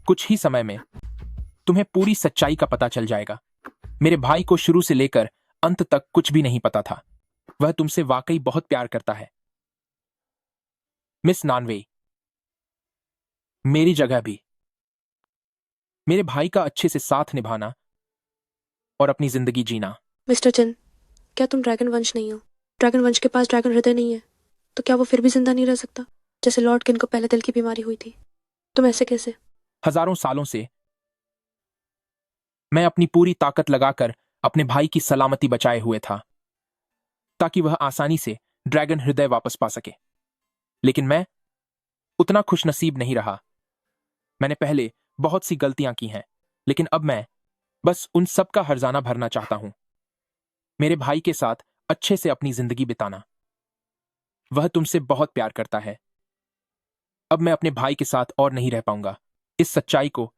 कुछ ही समय में तुम्हें पूरी सच्चाई का पता चल जाएगा। मेरे भाई को शुरू से लेकर अंत तक कुछ भी नहीं पता था। वह तुमसे वाकई बहुत प्यार करता है। मिस नानवे, मेरी जगह भी मेरे भाई का अच्छे से साथ निभाना और अपनी जिंदगी जीना। मिस्टर चिन, क्या तुम ड्रैगन वंश नहीं हो? ड्रैगन वंश के पास ड्रैगन हृदय नहीं है तो क्या वो फिर भी जिंदा नहीं रह सकता? जैसे लॉर्ड किन को पहले दिल की बीमारी हुई थी। तुम ऐसे कैसे? हजारों सालों से मैं अपनी पूरी ताकत लगाकर अपने भाई की सलामती बचाए हुए था ताकि वह आसानी से ड्रैगन हृदय वापस पा सके। लेकिन मैं उतना खुशनसीब नहीं रहा। मैंने पहले बहुत सी गलतियां की हैं, लेकिन अब मैं बस उन सब का हर्जाना भरना चाहता हूं। मेरे भाई के साथ अच्छे से अपनी जिंदगी बिताना। वह तुमसे बहुत प्यार करता है। अब मैं अपने भाई के साथ और नहीं रह पाऊंगा। इस सच्चाई को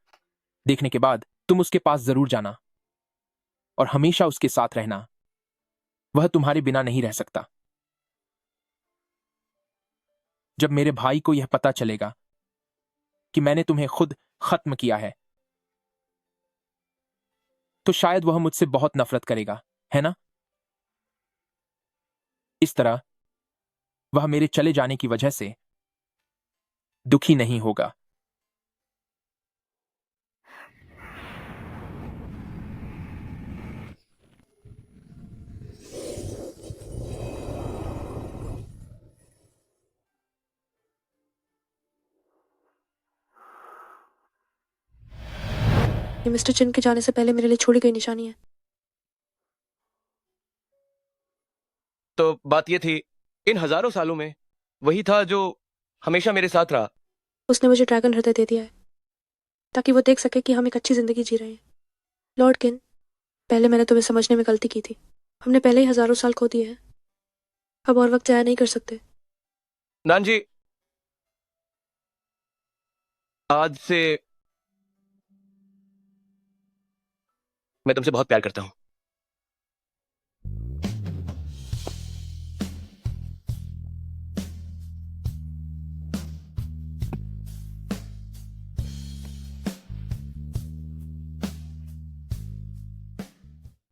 देखने के बाद तुम उसके पास जरूर जाना और हमेशा उसके साथ रहना। वह तुम्हारे बिना नहीं रह सकता। जब मेरे भाई को यह पता चलेगा कि मैंने तुम्हें खुद खत्म किया है तो शायद वह मुझसे बहुत नफरत करेगा, है ना? इस तरह वह मेरे चले जाने की वजह से दुखी नहीं होगा। ये मिस्टर चिन के जाने से पहले मेरे लिए छोड़ी गई निशानी है। तो बात यह थी, इन हजारों सालों में वही था जो हमेशा मेरे साथ रहा। उसने मुझे ड्रैगन हृदय दे दिया है ताकि वो देख सके कि हम एक अच्छी जिंदगी जी रहे हैं। लॉर्ड किन, पहले मैंने तुम्हें समझने में गलती की थी। हमने पहले ही हजारों साल खो दिए हैं। अब और वक्त जाया नहीं कर सकते। नानजी, आज से मैं तुमसे बहुत प्यार करता हूं।